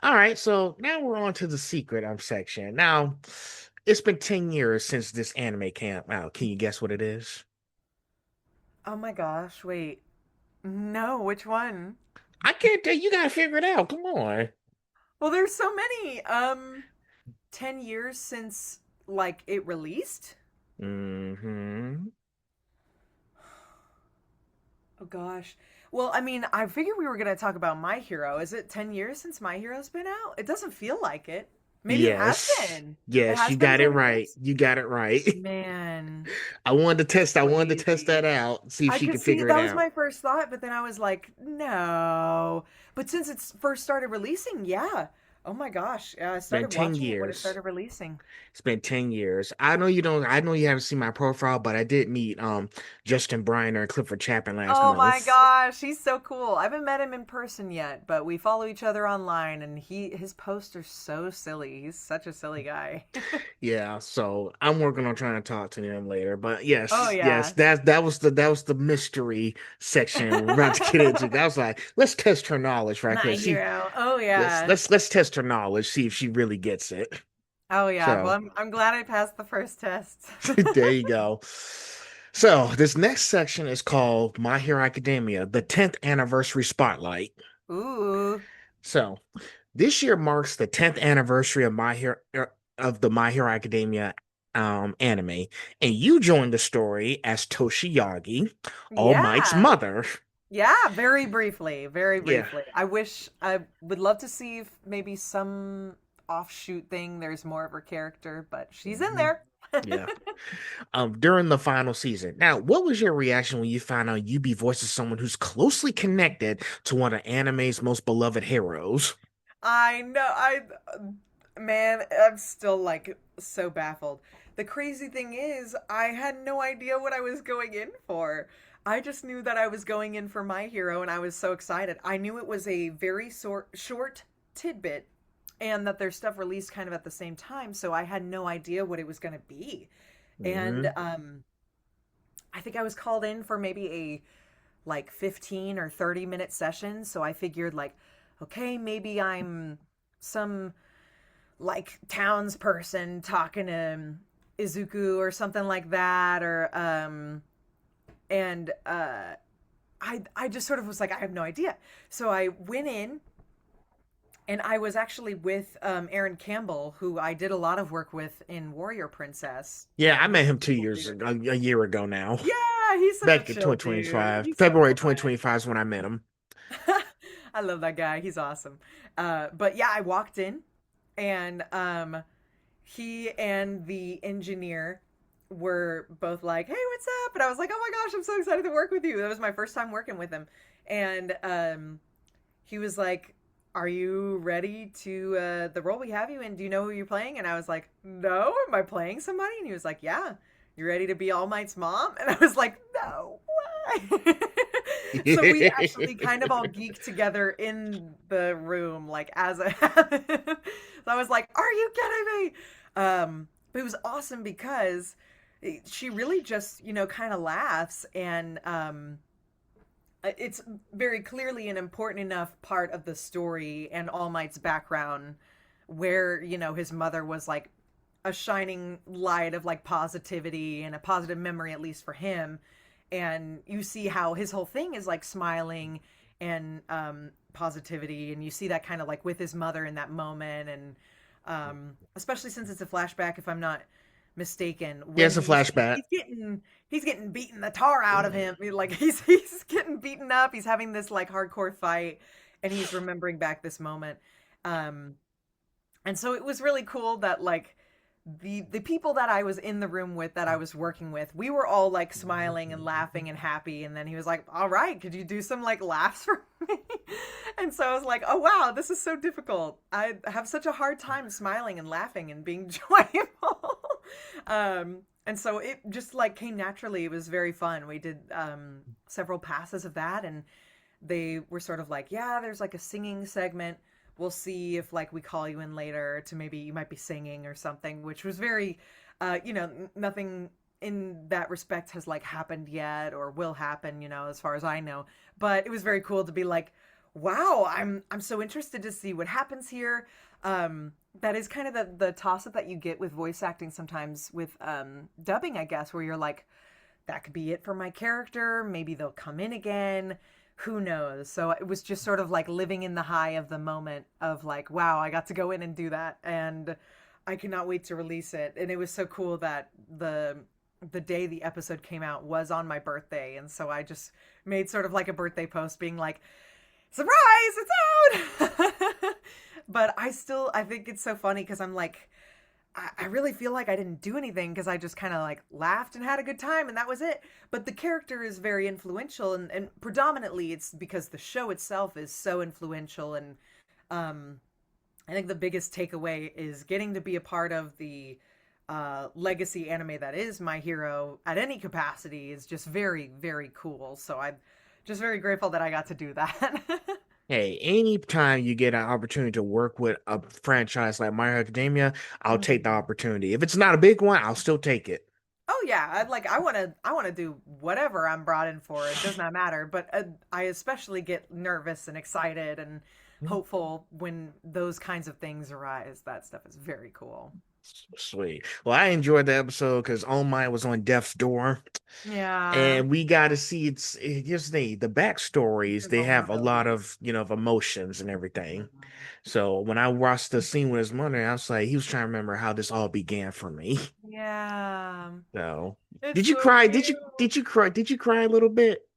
All right, so now we're on to the secret section. Now, it's been 10 years since this anime came out. Can you guess what it is? Oh my gosh, wait. No, which one? I can't tell you. You gotta figure it out. Come on. Well, there's so many. 10 years since, like, it released? Mm-hmm. Oh gosh. Well, I mean, I figured we were going to talk about My Hero. Is it 10 years since My Hero's been out? It doesn't feel like it. Maybe it has Yes. been. It Yes, has you been got it 10 right. years? You got it right. Man, I wanted to test that crazy. out, see if I she could could see figure it that was out. my first thought, but then I was like, no. But since it's first started releasing, yeah. Oh my gosh. Yeah, I It's been started 10 watching it when it years. started releasing. It's been 10 years. I know you haven't seen my profile, but I did meet Justin Briner and Clifford Chapin last Oh my month. gosh, he's so cool. I haven't met him in person yet, but we follow each other online and his posts are so silly. He's such a silly guy. Yeah, so I'm working on trying to talk to him later. But Oh yes, yeah. that was the mystery section we're about to get into. I was like, let's test her knowledge right My quick. See, hero. Oh yeah. let's test her knowledge, see if she really gets it. Oh yeah. Well, So I'm glad I passed the first test. there you go. So this next section is called My Hero Academia, the 10th anniversary spotlight. Ooh. So this year marks the 10th anniversary of the My Hero Academia anime, and you joined the story as Toshie Yagi, All Might's Yeah. mother. Yeah, very briefly, very Yeah. briefly. I would love to see if maybe some offshoot thing there's more of her character, but she's in Mhm. there. Yeah. During the final season. Now, what was your reaction when you found out you be voicing someone who's closely connected to one of anime's most beloved heroes? I know. Man, I'm still like so baffled. The crazy thing is, I had no idea what I was going in for. I just knew that I was going in for my hero, and I was so excited. I knew it was a very short tidbit, and that their stuff released kind of at the same time, so I had no idea what it was going to be. And Hmm. I think I was called in for maybe a like 15 or 30-minute session, so I figured like, okay, maybe I'm some like townsperson talking to Izuku or something like that, or and I just sort of was like, I have no idea. So I went in, and I was actually with Aaron Campbell, who I did a lot of work with in Warrior Princess, Yeah, I and met he's him a two cool years dude. ago, a year ago now. Yeah, he's such a Back in chill dude. 2025. He's so February fun. 2025 is when I met him. I love that guy. He's awesome. But yeah, I walked in, and he and the engineer were both like, "Hey, what's up?" And I was like, "Oh my gosh, I'm so excited to work with you." That was my first time working with him, and he was like, "Are you ready to the role we have you in? Do you know who you're playing?" And I was like, "No, am I playing somebody?" And he was like, "Yeah, you ready to be All Might's mom?" And I was like, "No, why?" So we actually kind of all geeked together in the room, like as a. So I was like, "Are you kidding me?" But it was awesome because she really just, kind of laughs, and it's very clearly an important enough part of the story and All Might's background, where his mother was like a shining light of like positivity and a positive memory, at least for him. And you see how his whole thing is like smiling and positivity, and you see that kind of like with his mother in that moment, and especially since it's a flashback, if I'm not mistaken, Yeah, when it's a flashback. he's getting beaten the tar out of him. Like he's getting beaten up. He's having this like hardcore fight, and he's remembering back this moment. Um, and so it was really cool that like the people that I was in the room with, that I was working with, we were all like smiling and laughing and happy. And then he was like, "All right, could you do some like laughs for me?" And so I was like, "Oh wow, this is so difficult. I have such a hard time smiling and laughing and being joyful." And so it just like came naturally. It was very fun. We did several passes of that, and they were sort of like, "Yeah, there's like a singing segment. We'll see if like we call you in later to maybe you might be singing or something," which was very, nothing in that respect has like happened yet or will happen, as far as I know. But it was very cool to be like, wow, I'm so interested to see what happens here. That is kind of the toss up that you get with voice acting sometimes with dubbing, I guess, where you're like, that could be it for my character. Maybe they'll come in again. Who knows? So it was just sort of like living in the high of the moment of like, wow, I got to go in and do that, and I cannot wait to release it. And it was so cool that the day the episode came out was on my birthday, and so I just made sort of like a birthday post being like, surprise, it's out. But I think it's so funny because I'm like, I really feel like I didn't do anything because I just kind of like laughed and had a good time and that was it. But the character is very influential and predominantly it's because the show itself is so influential. And um, I think the biggest takeaway is getting to be a part of the legacy anime that is My Hero at any capacity is just very, very cool. So I'm just very grateful that I got to do that. Hey, anytime you get an opportunity to work with a franchise like My Hero Academia, I'll take the Mhm. opportunity. If it's not a big one, I'll still take it. Oh yeah, I want to do whatever I'm brought in for. It does not matter, but I especially get nervous and excited and hopeful when those kinds of things arise. That stuff is very cool. Sweet. Well, I enjoyed the episode because All Might was on death's door, Yeah, and we got to see just the backstories. the They have a lot vulnerability. of of emotions and everything. Mhm. So when I watched the scene with his mother, I was like, he was trying to remember how this all began for me. Yeah, So, it's did you so cry? cute. Did you cry? Did you cry a little bit?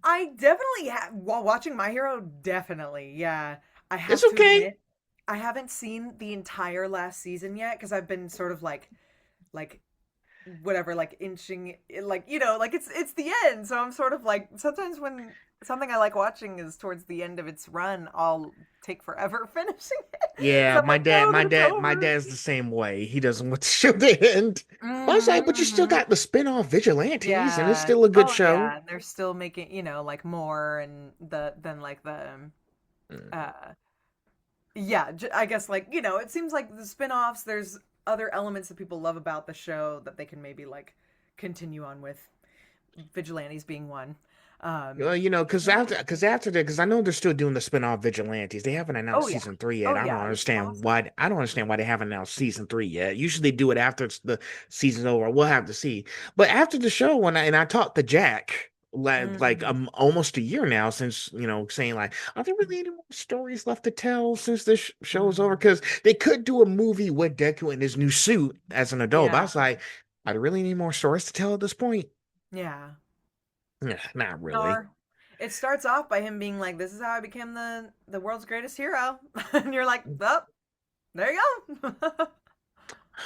I definitely have while watching My Hero. Definitely, yeah. I It's have to okay. admit, I haven't seen the entire last season yet because I've been sort of like whatever like inching like like it's the end, so I'm sort of like sometimes when something I like watching is towards the end of its run I'll take forever finishing it because Yeah, I'm like no then it's my over. dad's the same way. He doesn't want the show to end. But I was like, but you still Hmm. got the spin-off Vigilantes, and it's Yeah, still a good oh show. yeah, and they're still making like more and the than like the Mm. uh yeah, I guess like it seems like the spin-offs there's other elements that people love about the show that they can maybe like continue on with, vigilantes being one. Well, um because I know they're still doing the spin-off Vigilantes. They haven't oh announced yeah, season three yet. oh yeah, it's awesome. I don't understand why they haven't announced season three yet. Usually they do it after the season's over. We'll have to see. But after the show, I talked to Jack like Mm, almost a year now since saying like, are there really any more stories left to tell since this show's over? mm. Because they could do a movie with Deku in his new suit as an adult. But I Yeah, was like, are there really any more stories to tell at this point? yeah. Yeah, not really. Or it starts off by him being like, "This is how I became the world's greatest hero," and you're like, "Oh, there you go."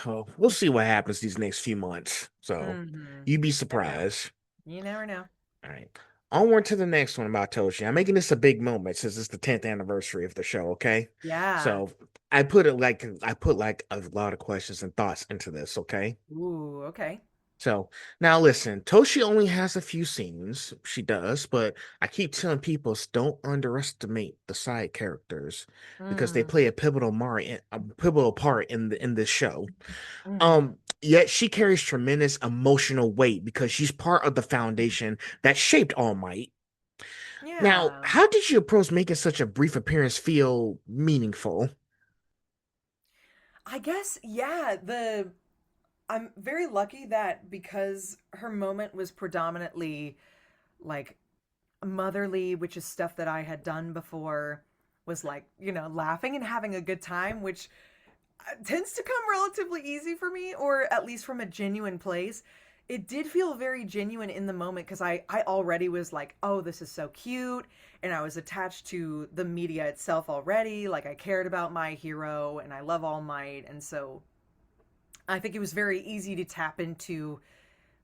Oh, we'll see what happens these next few months. So Hmm. you'd be Never know. surprised. You never know. All right. Onward to the next one about Toshi. I'm making this a big moment since it's the 10th anniversary of the show, okay? Yeah. So I put like a lot of questions and thoughts into this, okay? Ooh. Okay. So now listen, Toshi only has a few scenes. She does, but I keep telling people don't underestimate the side characters because they Mm, play a pivotal part in this show. hmm. Yet she carries tremendous emotional weight because she's part of the foundation that shaped All Might. Now, Yeah. how did you approach making such a brief appearance feel meaningful? I guess yeah. The I'm very lucky that because her moment was predominantly like motherly, which is stuff that I had done before, was like, laughing and having a good time, which tends to come relatively easy for me, or at least from a genuine place. It did feel very genuine in the moment because I already was like, oh, this is so cute. And I was attached to the media itself already. Like, I cared about My Hero and I love All Might. And so I think it was very easy to tap into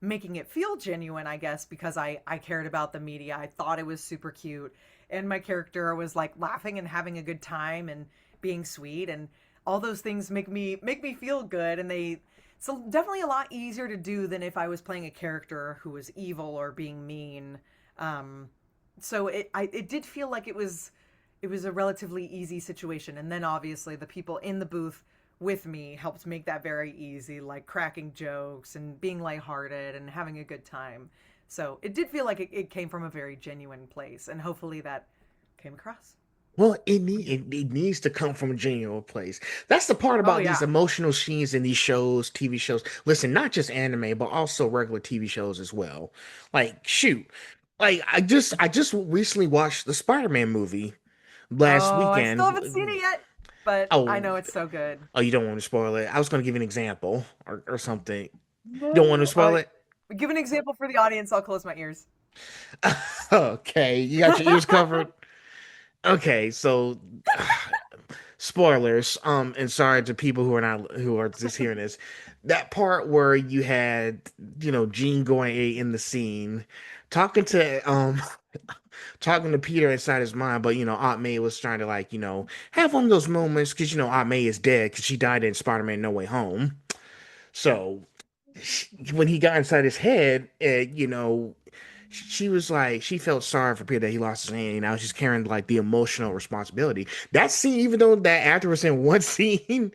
making it feel genuine, I guess, because I cared about the media. I thought it was super cute, and my character was like laughing and having a good time and being sweet, and all those things make me feel good. And they so definitely a lot easier to do than if I was playing a character who was evil or being mean. Um, so it did feel like it was a relatively easy situation. And then obviously the people in the booth with me helped make that very easy, like cracking jokes and being lighthearted and having a good time. So it did feel like it came from a very genuine place, and hopefully that came across. Well, it needs to come from a genuine place. That's the part Oh about these yeah. emotional scenes in these shows, TV shows. Listen, not just anime, but also regular TV shows as well. Like, shoot. Like I just recently watched the Spider-Man movie last Oh, I still haven't seen weekend. it yet, but I Oh, know it's so good. oh, you don't want to spoil it. I was going to give you an example or something. You don't want to No. spoil it? Give an example for the audience. I'll close my ears. Okay, you got your ears covered. Okay, so spoilers. And sorry to people who are just hearing this. That part where you had, Jean going in the scene, talking to talking to Peter inside his mind, but Aunt May was trying to like, have one of those moments because Aunt May is dead because she died in Spider-Man No Way Home. So when he got inside his head, she was like, she felt sorry for Peter that he lost his hand. Now she's carrying like the emotional responsibility. That scene, even though that actor was in one scene,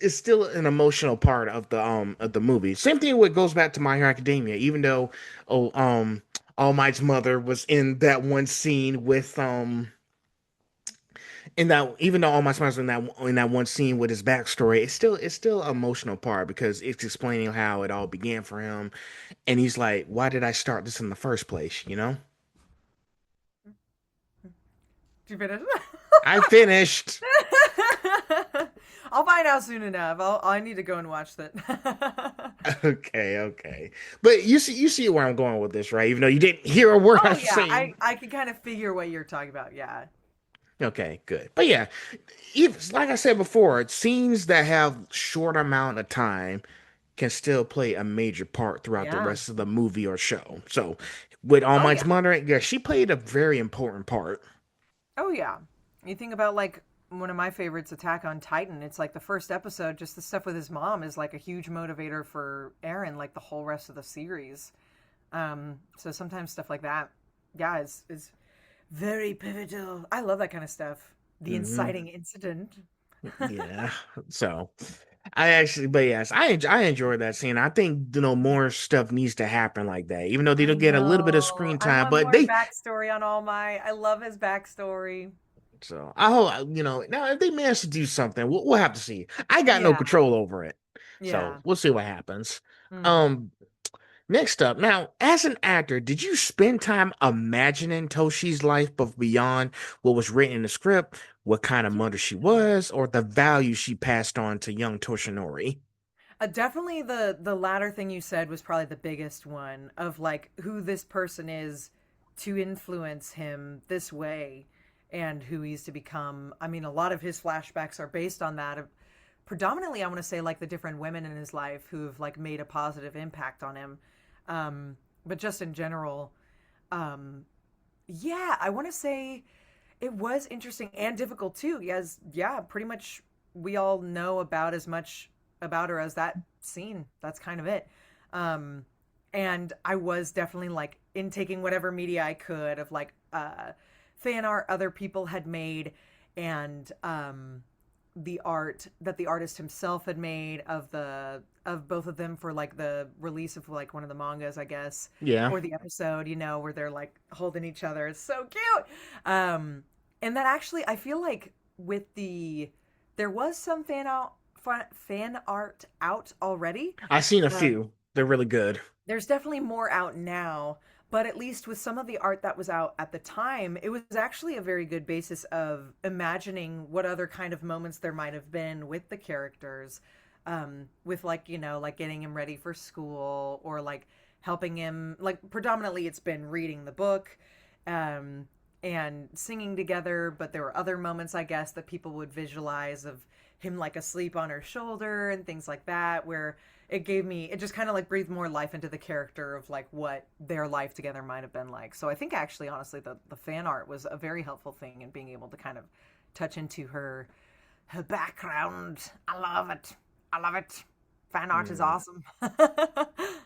is still an emotional part of the movie. Same thing with goes back to My Hero Academia. Even though All Might's mother was in that one scene with in that even though All Might's mother was in that one scene with his backstory, it's still an emotional part because it's explaining how it all began for him, and he's like, why did I start this in the first place? Did you finish? I finished. I'll find out soon enough. I need to go and watch that. Okay. But you see where I'm going with this, right? Even though you didn't hear a word I Oh was yeah, saying. I can kind of figure what you're talking about. Yeah. Okay, good. But yeah, if like I said before, scenes that have short amount of time can still play a major part throughout the Yeah. rest of the movie or show. So with All Oh Might's yeah. mother, yeah, she played a very important part. Oh yeah. You think about like one of my favorites, Attack on Titan. It's like the first episode, just the stuff with his mom is like a huge motivator for Eren, like the whole rest of the series. So sometimes stuff like that, yeah, is very pivotal. I love that kind of stuff. The Hmm. inciting incident. Yeah. So but yes, I enjoyed that scene. I think more stuff needs to happen like that, even though they I don't get a little bit of know. screen I time. want But more they backstory on All Might. I love his backstory. so I hope now if they manage to do something, we'll have to see. I got no Yeah. control over it, so Yeah. we'll see what happens. Hmm. Um, Next up, now as an actor, did you spend time imagining Toshie's life, but beyond what was written in the script, what kind of mother she Yeah. was, or the value she passed on to young Toshinori? Definitely the latter thing you said was probably the biggest one of like who this person is to influence him this way and who he's to become. I mean, a lot of his flashbacks are based on that. Predominantly, I want to say like the different women in his life who have like made a positive impact on him. But just in general, um, yeah, I want to say it was interesting and difficult too. Yes, yeah, pretty much we all know about as much about her as that scene. That's kind of it. Um, and I was definitely like intaking whatever media I could of like fan art other people had made and the art that the artist himself had made of both of them for like the release of like one of the mangas, I guess, Yeah, or the episode, where they're like holding each other. It's so cute. And that actually, I feel like there was some fan art out already. I've seen a Um, few. They're really good. there's definitely more out now, but at least with some of the art that was out at the time, it was actually a very good basis of imagining what other kind of moments there might have been with the characters, with like like getting him ready for school or like helping him. Like predominantly, it's been reading the book, and singing together, but there were other moments, I guess, that people would visualize of him like asleep on her shoulder and things like that, where it just kind of like breathed more life into the character of like what their life together might have been like. So I think actually, honestly, the fan art was a very helpful thing in being able to kind of touch into her background. I love it. I love it. Fan art is Mm. awesome.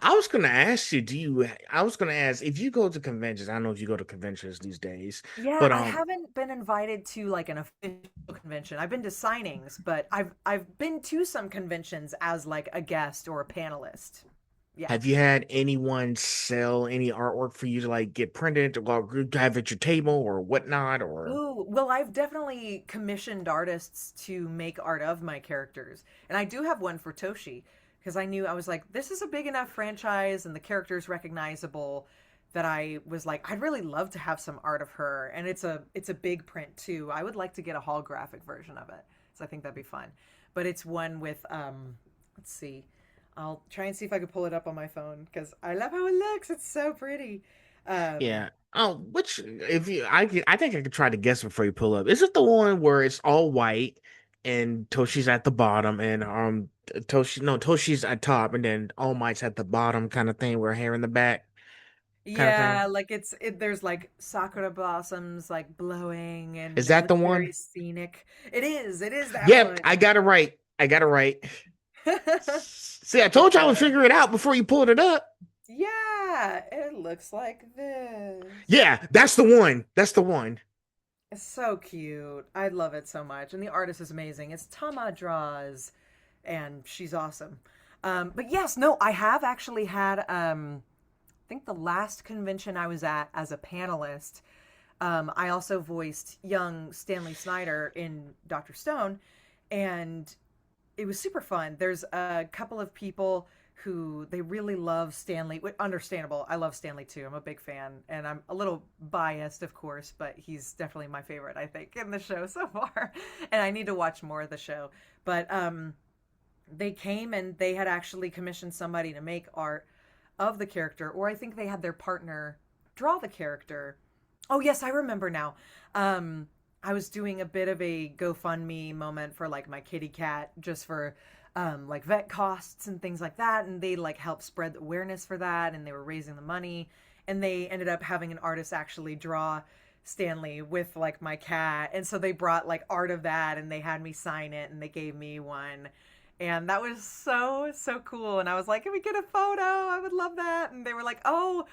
I was gonna ask you, I was gonna ask if you go to conventions. I don't know if you go to conventions these days, Yeah, but I haven't been invited to like an official convention. I've been to signings, but I've been to some conventions as like a guest or a panelist. Yeah. have you had anyone sell any artwork for you to like get printed or have at your table or whatnot? Or Ooh, well, I've definitely commissioned artists to make art of my characters. And I do have one for Toshi because I was like, this is a big enough franchise and the character's recognizable that I was like, I'd really love to have some art of her. And it's a big print too. I would like to get a holographic version of it. So I think that'd be fun. But it's one with let's see. I'll try and see if I can pull it up on my phone because I love how it looks. It's so pretty. Um yeah. Oh, which if you I think I could try to guess before you pull up. Is it the one where it's all white and Toshie's at the bottom, and Toshie's at top, and then All Might's at the bottom, kind of thing, with her hair in the back, kind of thing. Yeah, like there's like sakura blossoms like blowing and Is it that the looks very one? scenic. It is that Yep, one. I got it right. I got it right. See, I told you I would Yeah. figure it out before you pulled it up. Yeah, it looks like this. Yeah, that's the one. That's the one. It's so cute. I love it so much. And the artist is amazing. It's Tama Draws, and she's awesome. But yes, no, I have actually had, I think the last convention I was at as a panelist, I also voiced young Stanley Snyder in Dr. Stone, and it was super fun. There's a couple of people who they really love Stanley. Understandable. I love Stanley too. I'm a big fan, and I'm a little biased, of course, but he's definitely my favorite, I think, in the show so far. And I need to watch more of the show. But they came and they had actually commissioned somebody to make art of the character, or I think they had their partner draw the character. Oh yes, I remember now. I was doing a bit of a GoFundMe moment for like my kitty cat, just for like vet costs and things like that, and they like helped spread awareness for that, and they were raising the money, and they ended up having an artist actually draw Stanley with like my cat, and so they brought like art of that, and they had me sign it, and they gave me one. And that was so cool. And I was like, can we get a photo? I would love that. And they were like, oh,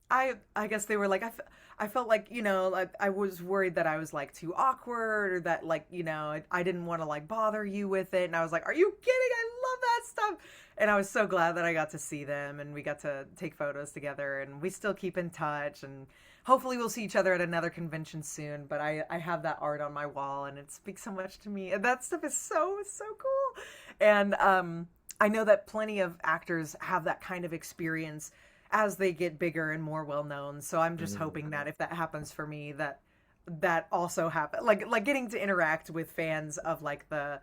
I guess they were like, I felt like, like, I was worried that I was like too awkward, or that like, I didn't want to like bother you with it. And I was like, are you kidding? I love that stuff. And I was so glad that I got to see them, and we got to take photos together, and we still keep in touch, and hopefully we'll see each other at another convention soon. But I have that art on my wall, and it speaks so much to me. And that stuff is so cool. And I know that plenty of actors have that kind of experience as they get bigger and more well known. So I'm just hoping that if that happens for me, that also happens. Like getting to interact with fans of like the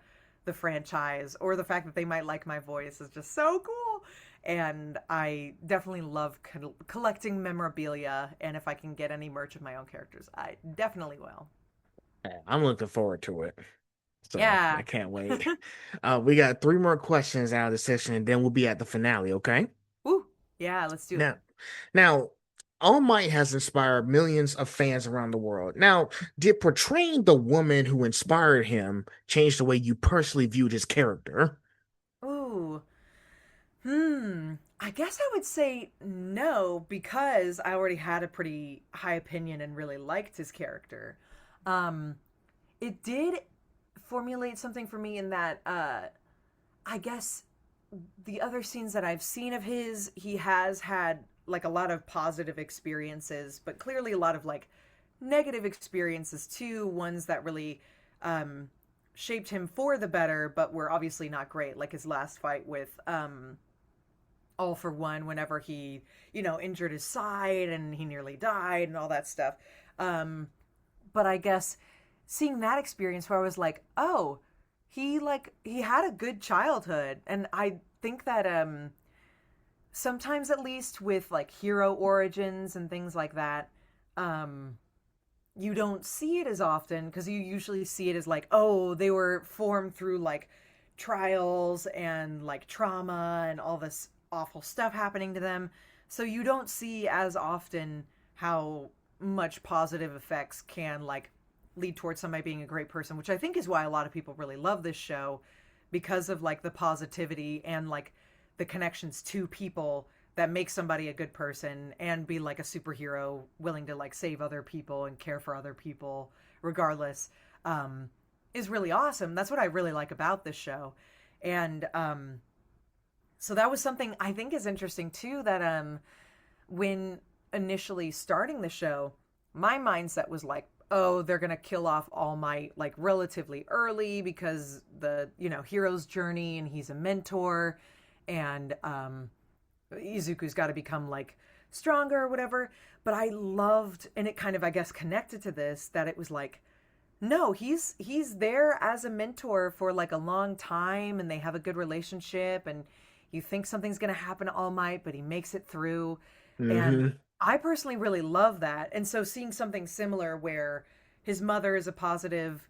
franchise, or the fact that they might like my voice, is just so cool. And I definitely love collecting memorabilia, and if I can get any merch of my own characters, I definitely will. I'm looking forward to it. So Yeah. I can't wait. We got 3 more questions out of the session, and then we'll be at the finale, okay? Woo. Yeah, let's do it. Now, All Might has inspired millions of fans around the world. Now, did portraying the woman who inspired him change the way you personally viewed his character? Ooh. I guess I would say no, because I already had a pretty high opinion and really liked his character. It did formulate something for me in that I guess the other scenes that I've seen of his, he has had like a lot of positive experiences, but clearly a lot of like negative experiences too, ones that really shaped him for the better, but were obviously not great, like his last fight with All for One, whenever he, injured his side and he nearly died and all that stuff. But I guess seeing that experience where I was like, oh, he had a good childhood. And I think that sometimes, at least with like hero origins and things like that, you don't see it as often, because you usually see it as like, oh, they were formed through like trials and like trauma and all this awful stuff happening to them. So you don't see as often how much positive effects can like lead towards somebody being a great person, which I think is why a lot of people really love this show, because of like the positivity and like the connections to people that make somebody a good person and be like a superhero willing to like save other people and care for other people regardless, is really awesome. That's what I really like about this show. And so that was something I think is interesting too, that when initially starting the show, my mindset was like, oh, they're gonna kill off All Might like relatively early, because the hero's journey, and he's a mentor, and Izuku's got to become like stronger or whatever. But I loved, and it kind of, I guess, connected to this, that it was like, no, he's there as a mentor for like a long time, and they have a good relationship, and you think something's gonna happen to All Might, but he makes it through. And I personally really love that. And so seeing something similar where his mother is a positive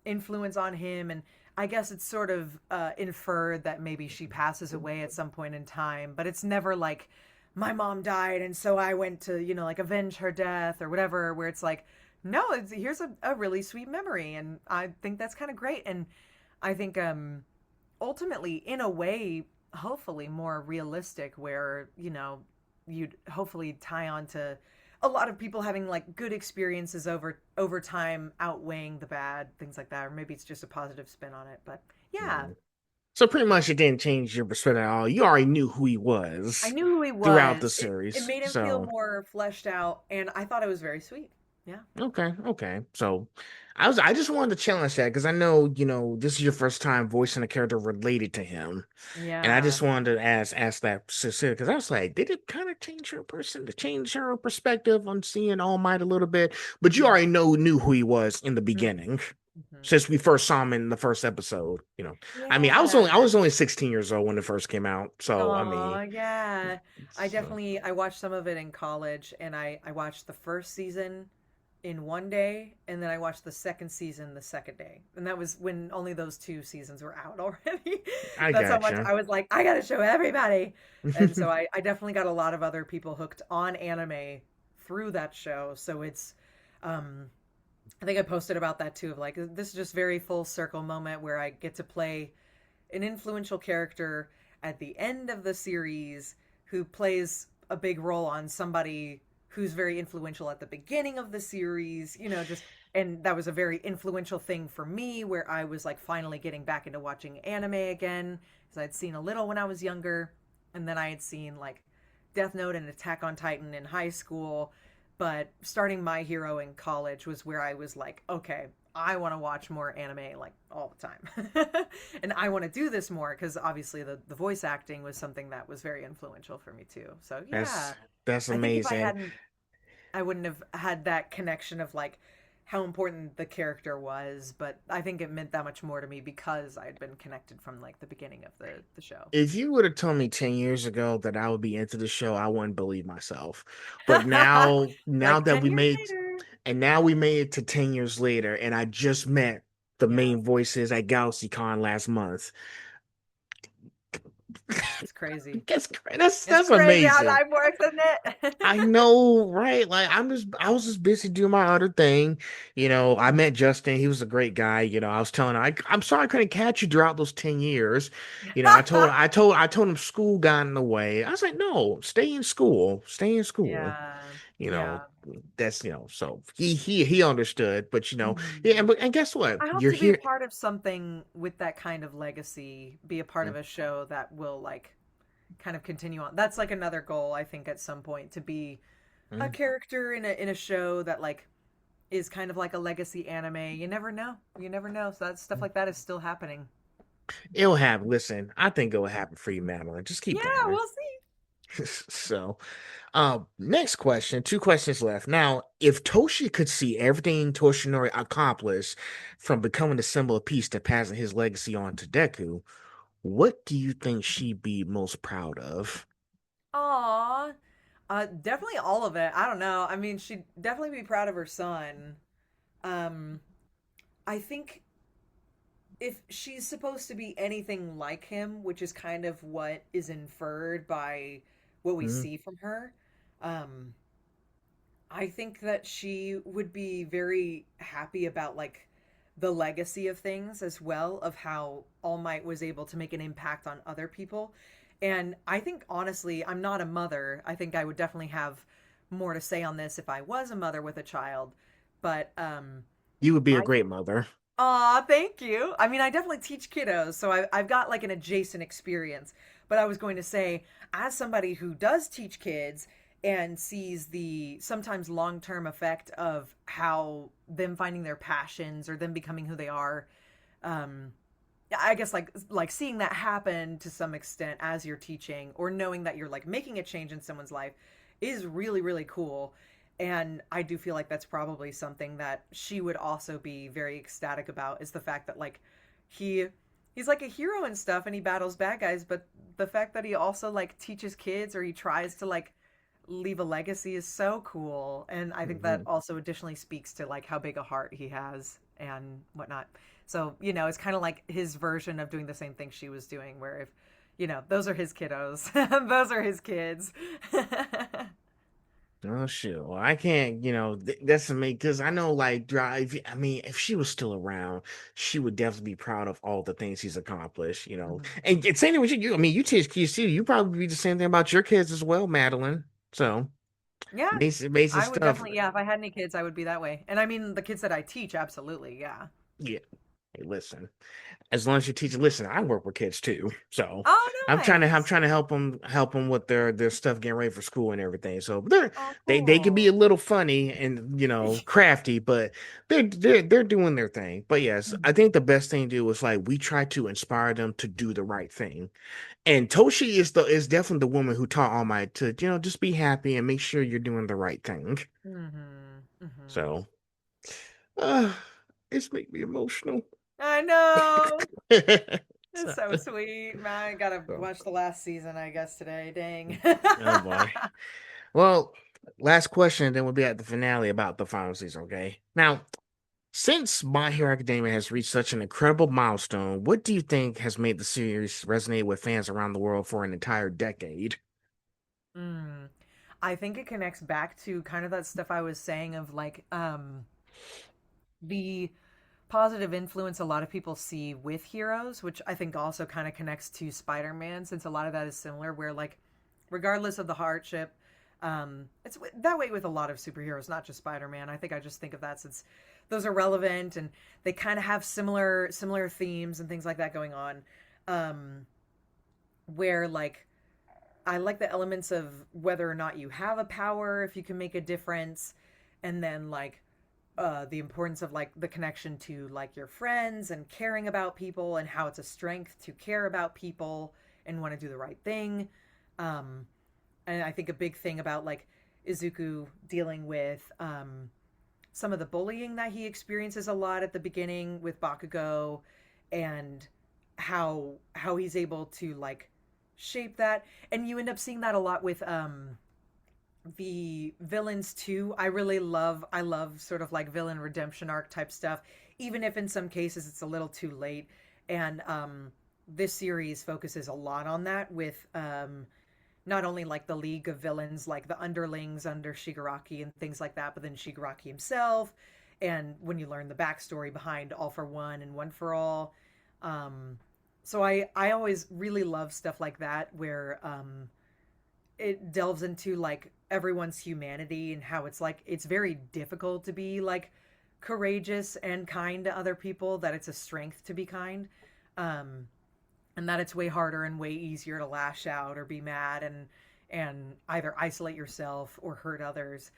influence on him, and I guess it's sort of inferred that maybe she passes away at some point in time, but it's never like my mom died and so I went to, like avenge her death or whatever, where it's like, no, here's a really sweet memory. And I think that's kind of great. And I think ultimately, in a way, hopefully more realistic, where, you'd hopefully tie on to a lot of people having like good experiences over time outweighing the bad, things like that, or maybe it's just a positive spin on it. But yeah, So pretty much it didn't change your perspective at all. You already knew who he I was knew who he throughout the was. It series. made him feel So more fleshed out, and I thought it was very sweet. Yeah. okay. So I just wanted to challenge that because I know, this is your first time voicing a character related to him. And I Yeah. just wanted to ask that specific because I was like, did it kind of change her person to change her perspective on seeing All Might a little bit? But you Mm, already knew who he was in the mm, beginning. mhm. Since we first saw him in the first episode, I mean, I Yeah. was only 16 years old when it first came out, so I Oh, mean, yeah. so I watched some of it in college, and I watched the first season in one day, and then I watched the second season the second day. And that was when only those two seasons were out already. I That's how much gotcha. I was like, I gotta show everybody. And so I definitely got a lot of other people hooked on anime through that show. So it's um I think I posted about that too, of like, this is just very full circle moment where I get to play an influential character at the end of the series who plays a big role on somebody who's very influential at the beginning of the series, just, and that was a very influential thing for me, where I was like finally getting back into watching anime again, because I'd seen a little when I was younger, and then I had seen like Death Note and Attack on Titan in high school, but starting My Hero in college was where I was like, okay, I want to watch more anime like all the time. And I want to do this more because obviously the voice acting was something that was very influential for me too. So yeah, that's that's I think if I amazing. hadn't, I wouldn't have had that connection of like how important the character was, but I think it meant that much more to me because I had been connected from like the beginning of the show. If you would have told me 10 years ago that I would be into the show, I wouldn't believe myself. But now Like that 10 we years made later. and now we made it to 10 years later, and I just met the Yeah, main voices at GalaxyCon last month. it's crazy. It's That's crazy how amazing. life works, isn't it? I know, right? Like I was just busy doing my other thing. I Mhm. met Justin. He was a great guy. I was telling him, I'm sorry I couldn't catch you throughout those 10 years. I told him school got in the way. I was like, no, stay in school. Stay in school. Yeah, You know, yeah. that's, so he understood, but yeah, Mhm. and guess what? I hope You're to be a here. part of something with that kind of legacy, be a part of a show that will like kind of continue on. That's like another goal I think at some point, to be a Mhm. character in a show that like is kind of like a legacy anime. You never know. You never know. So that stuff like that is still happening. It'll happen. Listen, I think it'll happen for you, Madeline. Just keep Yeah, going. we'll see. So, next question. Two questions left. Now, if Toshi could see everything Toshinori accomplished from becoming the symbol of peace to passing his legacy on to Deku, what do you think she'd be most proud of? Aw. Definitely all of it. I don't know. I mean, she'd definitely be proud of her son. Um, I think if she's supposed to be anything like him, which is kind of what is inferred by what we Hmm. see from her, um, I think that she would be very happy about like the legacy of things as well, of how All Might was able to make an impact on other people. And I think honestly, I'm not a mother. I think I would definitely have more to say on this if I was a mother with a child. But You would be a I great think, mother. aw, thank you. I mean, I definitely teach kiddos, so I've got like an adjacent experience. But I was going to say, as somebody who does teach kids and sees the sometimes long term effect of how them finding their passions or them becoming who they are, um, I guess like seeing that happen to some extent as you're teaching, or knowing that you're like making a change in someone's life, is really really cool. And I do feel like that's probably something that she would also be very ecstatic about, is the fact that like he he's like a hero and stuff, and he battles bad guys, but the fact that he also like teaches kids, or he tries to like leave a legacy, is so cool. And I think that Mhm. also additionally speaks to like how big a heart he has. and whatnot. So, it's kind of like his version of doing the same thing she was doing, where if, those are his kiddos, those are his kids. Oh shit! Well, I can't, that's me because I know, like, Drive. I mean, if she was still around, she would definitely be proud of all the things he's accomplished. Mhm. And it's same thing with you. I mean, you teach kids too. You probably be the same thing about your kids as well, Madeline. So Yeah, basic I would stuff. definitely, yeah, if I had any kids, I would be that way. And I mean, the kids that I teach, absolutely, yeah. Yeah. Hey, listen. As long as you teach, listen, I work with kids too, so Oh, I'm nice. trying to help them with their stuff, getting ready for school and everything. So Oh, they can be a cool. little funny and crafty, but they're doing their thing. But yes, I Mhm. think the best thing to do is, like, we try to inspire them to do the right thing. And Toshi is definitely the woman who taught All Might to, just be happy and make sure you're doing the right thing. Mhm. Mhm. So uh it's make me emotional. I know. It's So, so sweet. Man, I gotta so, watch the last season, I guess, today. Dang. oh boy. Well, last question, then we'll be at the finale about the final season, okay? Now, since My Hero Academia has reached such an incredible milestone, what do you think has made the series resonate with fans around the world for an entire decade? Mm. I think it connects back to kind of that stuff I was saying of like the positive influence a lot of people see with heroes, which I think also kind of connects to Spider-Man, since a lot of that is similar, where like regardless of the hardship, it's that way with a lot of superheroes, not just Spider-Man. I think I just think of that since those are relevant and they kind of have similar themes and things like that going on. Um, where like I like the elements of whether or not you have a power, if you can make a difference, and then like the importance of like the connection to like your friends and caring about people and how it's a strength to care about people and want to do the right thing. Um, and I think a big thing about like Izuku dealing with some of the bullying that he experiences a lot at the beginning with Bakugo, and how he's able to like shape that, and you end up seeing that a lot with the villains too. I love sort of like villain redemption arc type stuff, even if in some cases it's a little too late. And this series focuses a lot on that with not only like the League of Villains, like the underlings under Shigaraki and things like that, but then Shigaraki himself. And when you learn the backstory behind All for One and One for All. So I always really love stuff like that where it delves into like everyone's humanity and how it's like it's very difficult to be like courageous and kind to other people, that it's a strength to be kind. Um, and that it's way harder and way easier to lash out or be mad and either isolate yourself or hurt others.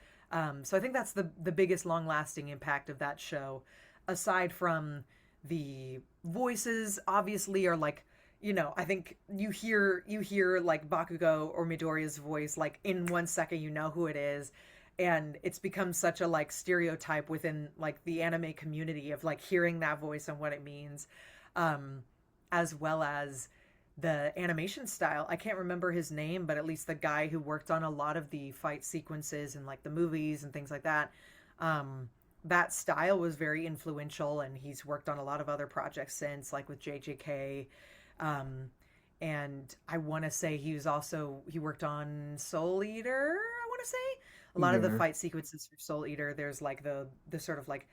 So I think that's the biggest long lasting impact of that show, aside from the voices. Obviously, are like, I think you hear like Bakugo or Midoriya's voice like in 1 second, you know who it is. And it's become such a like stereotype within like the anime community of like hearing that voice and what it means. Um, as well as the animation style. I can't remember his name, but at least the guy who worked on a lot of the fight sequences and like the movies and things like that. That style was very influential, and he's worked on a lot of other projects since, like with JJK. Um, and I want to say he worked on Soul Eater. I want to say a lot of the Yeah. fight sequences for Soul Eater. There's like the sort of like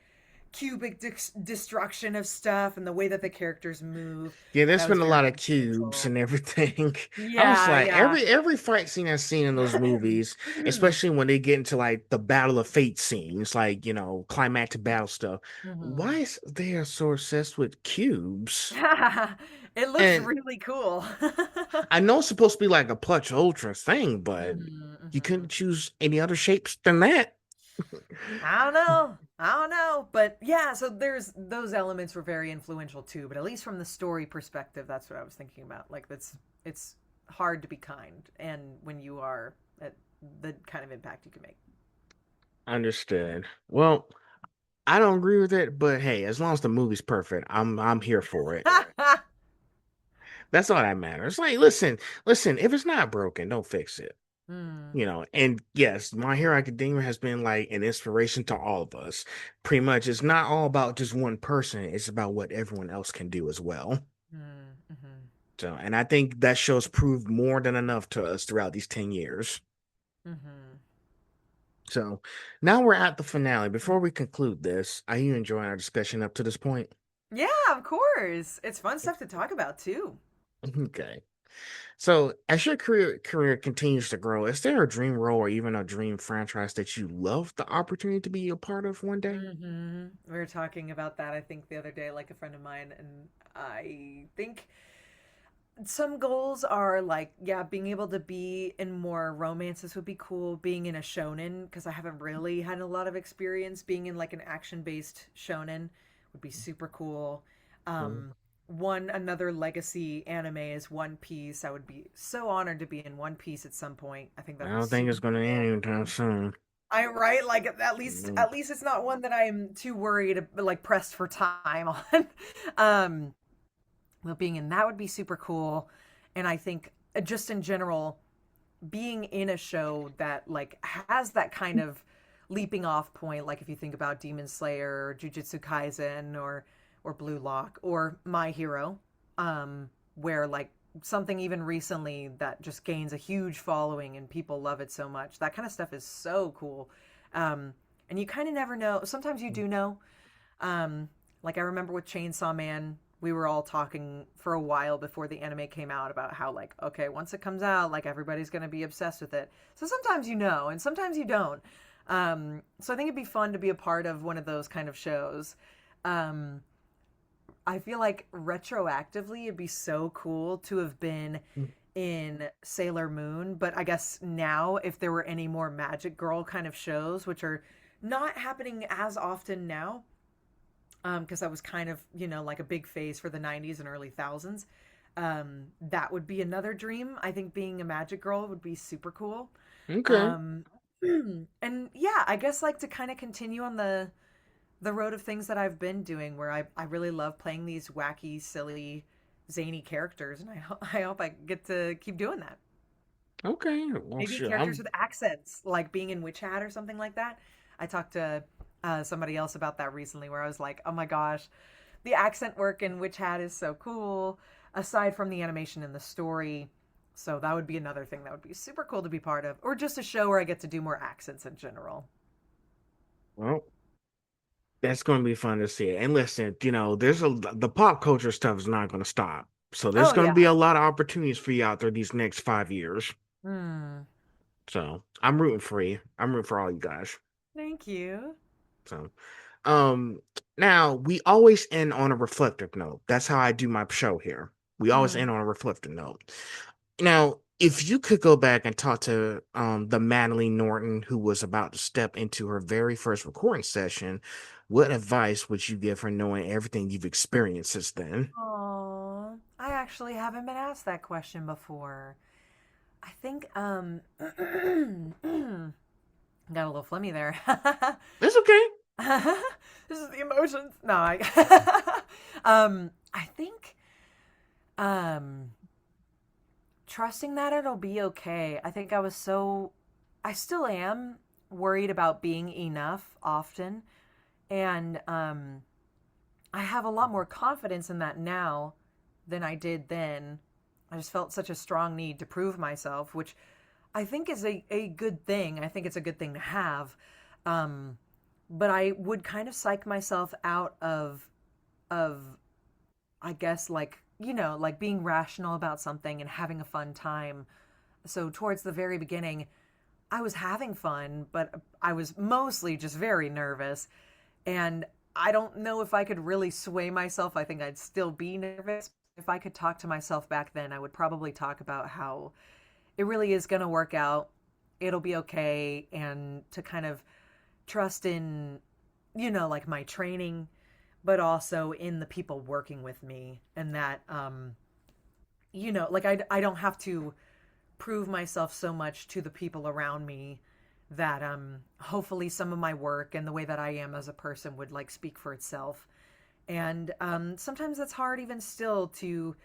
cubic destruction of stuff and the way that the characters move. Yeah, there's That was been a very lot of cubes influential. and everything. I was Yeah, like, yeah. every fight scene I've seen in those movies, especially when they get into like the Battle of Fate scenes, like, climactic battle stuff. Why Mhm. is they are so obsessed with cubes? It looks And really cool. I know it's supposed to be like a Plush Ultra thing, but Mhm, you couldn't mhm. choose any other shapes than that. I don't know. I don't know. But yeah, so there's those elements were very influential too, but at least from the story perspective, that's what I was thinking about. Like it's hard to be kind, and when you are, at the kind of impact you can make. Understood. Well, I don't agree with it, but hey, as long as the movie's perfect, I'm here for it. That's all that matters. Like, listen, if it's not broken, don't fix it. Hmm. And yes, My Hero Academia has been like an inspiration to all of us. Pretty much, it's not all about just one person, it's about what everyone else can do as well. Hmm. Hmm. So, and I think that show's proved more than enough to us throughout these 10 years. Hmm. So, now we're at the finale. Before we conclude this, are you enjoying our discussion up to this point? Yeah, of course. It's fun stuff to talk about too. Okay. So, as your career continues to grow, is there a dream role or even a dream franchise that you love the opportunity to be a part of one day? We were talking about that, I think, the other day, like a friend of mine, and I think some goals are like, yeah, being able to be in more romances would be cool. Being in a shonen, because I haven't really had a lot of experience being in like an action-based shonen would be super cool. Mm. One another legacy anime is One Piece. I would be so honored to be in One Piece at some point. I think I that'd be don't think super it's going to end cool. anytime soon. I'm right. Like at least Mm. at least it's not one that I'm too worried like pressed for time on. um well, being in that would be super cool. And I think just in general, being in a show that like has that kind of leaping off point, like if you think about Demon Slayer or Jujutsu Kaisen or Blue Lock or My Hero, where like something even recently that just gains a huge following and people love it so much. That kind of stuff is so cool. And you kind of never know. Sometimes you do know. Um, like I remember with Chainsaw Man, we were all talking for a while before the anime came out about how like, okay, once it comes out, like everybody's gonna be obsessed with it. So sometimes you know, and sometimes you don't. So I think it'd be fun to be a part of one of those kind of shows. Um, I feel like retroactively it'd be so cool to have been in Sailor Moon, but I guess now if there were any more Magic Girl kind of shows, which are not happening as often now, because I was kind of, like a big phase for the 90s and early thousands. That would be another dream. I think being a Magic Girl would be super cool. Okay. Um, and yeah, I guess like to kind of continue on the road of things that I've been doing, where I really love playing these wacky, silly, zany characters, and I hope I get to keep doing that. Okay. Well, Maybe sure. characters with accents, like being in Witch Hat or something like that. I talked to somebody else about that recently, where I was like, oh my gosh, the accent work in Witch Hat is so cool, aside from the animation and the story. So that would be another thing that would be super cool to be part of, or just a show where I get to do more accents in general. Well, that's going to be fun to see. And listen, the pop culture stuff is not going to stop. So there's Oh going to yeah. be a lot of opportunities for you out there these next 5 years. Hmm. So I'm rooting for you. I'm rooting for all you guys. Thank you. So, um, now we always end on a reflective note. That's how I do my show here. We always Hmm. end on a reflective note. Now, if you could go back and talk to the Madeleine Norton who was about to step into her very first recording session, what advice would you give her knowing everything you've experienced since then? Oh, I actually haven't been asked that question before. I think got a little flummy there. It's okay. This is the emotions. No, I think um trusting that it'll be okay. I think I still am worried about being enough often, and I have a lot more confidence in that now than I did then. I just felt such a strong need to prove myself, which I think is a good thing. I think it's a good thing to have. Um, but I would kind of psych myself out of I guess like, like being rational about something and having a fun time. So towards the very beginning, I was having fun, but I was mostly just very nervous. And I don't know if I could really sway myself. I think I'd still be nervous. If I could talk to myself back then, I would probably talk about how it really is going to work out. It'll be okay. And to kind of trust in, like my training, but also in the people working with me. And that, like I don't have to prove myself so much to the people around me that hopefully some of my work and the way that I am as a person would like speak for itself. And sometimes that's hard even still to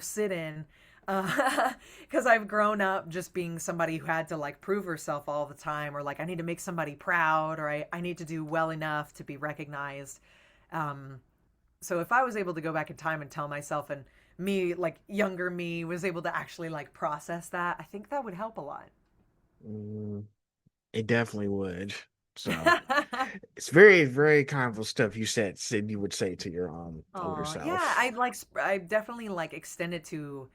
sit in. Because I've grown up just being somebody who had to like prove herself all the time, or like I need to make somebody proud, or I need to do well enough to be recognized. So if I was able to go back in time and tell myself, and me, like younger me, was able to actually like process that, I think that would help a lot. Mm, it definitely would. So it's very, very kind of stuff said you would say to your older Oh, yeah, self. I definitely like extend it to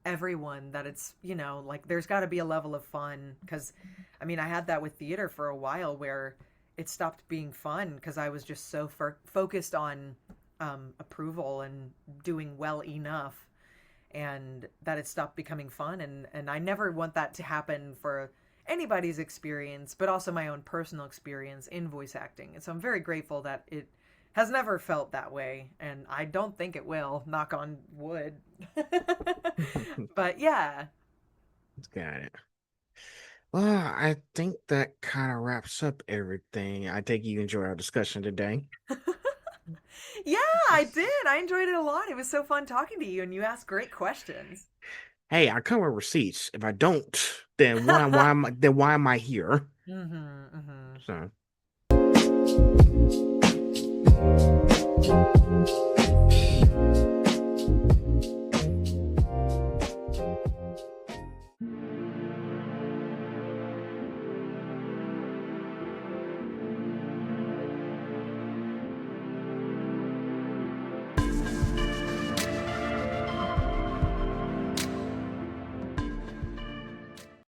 everyone that it's, like there's got to be a level of fun because I mean, I had that with theater for a while where it stopped being fun because I was just so focused on approval and doing well enough, and that it stopped becoming fun, and I never want that to happen for anybody's experience, but also my own personal experience in voice acting. And so I'm very grateful that it has never felt that way, and I don't think it will, knock on wood. But yeah. Got it. Well, I think that kind of wraps up everything. I think you enjoyed our discussion today. Yeah, I did. I enjoyed it a lot. It was so fun talking to you, and you asked great questions. Hey, I come with receipts. If I don't, then why am I here? Mm-hmm, mm-hmm. So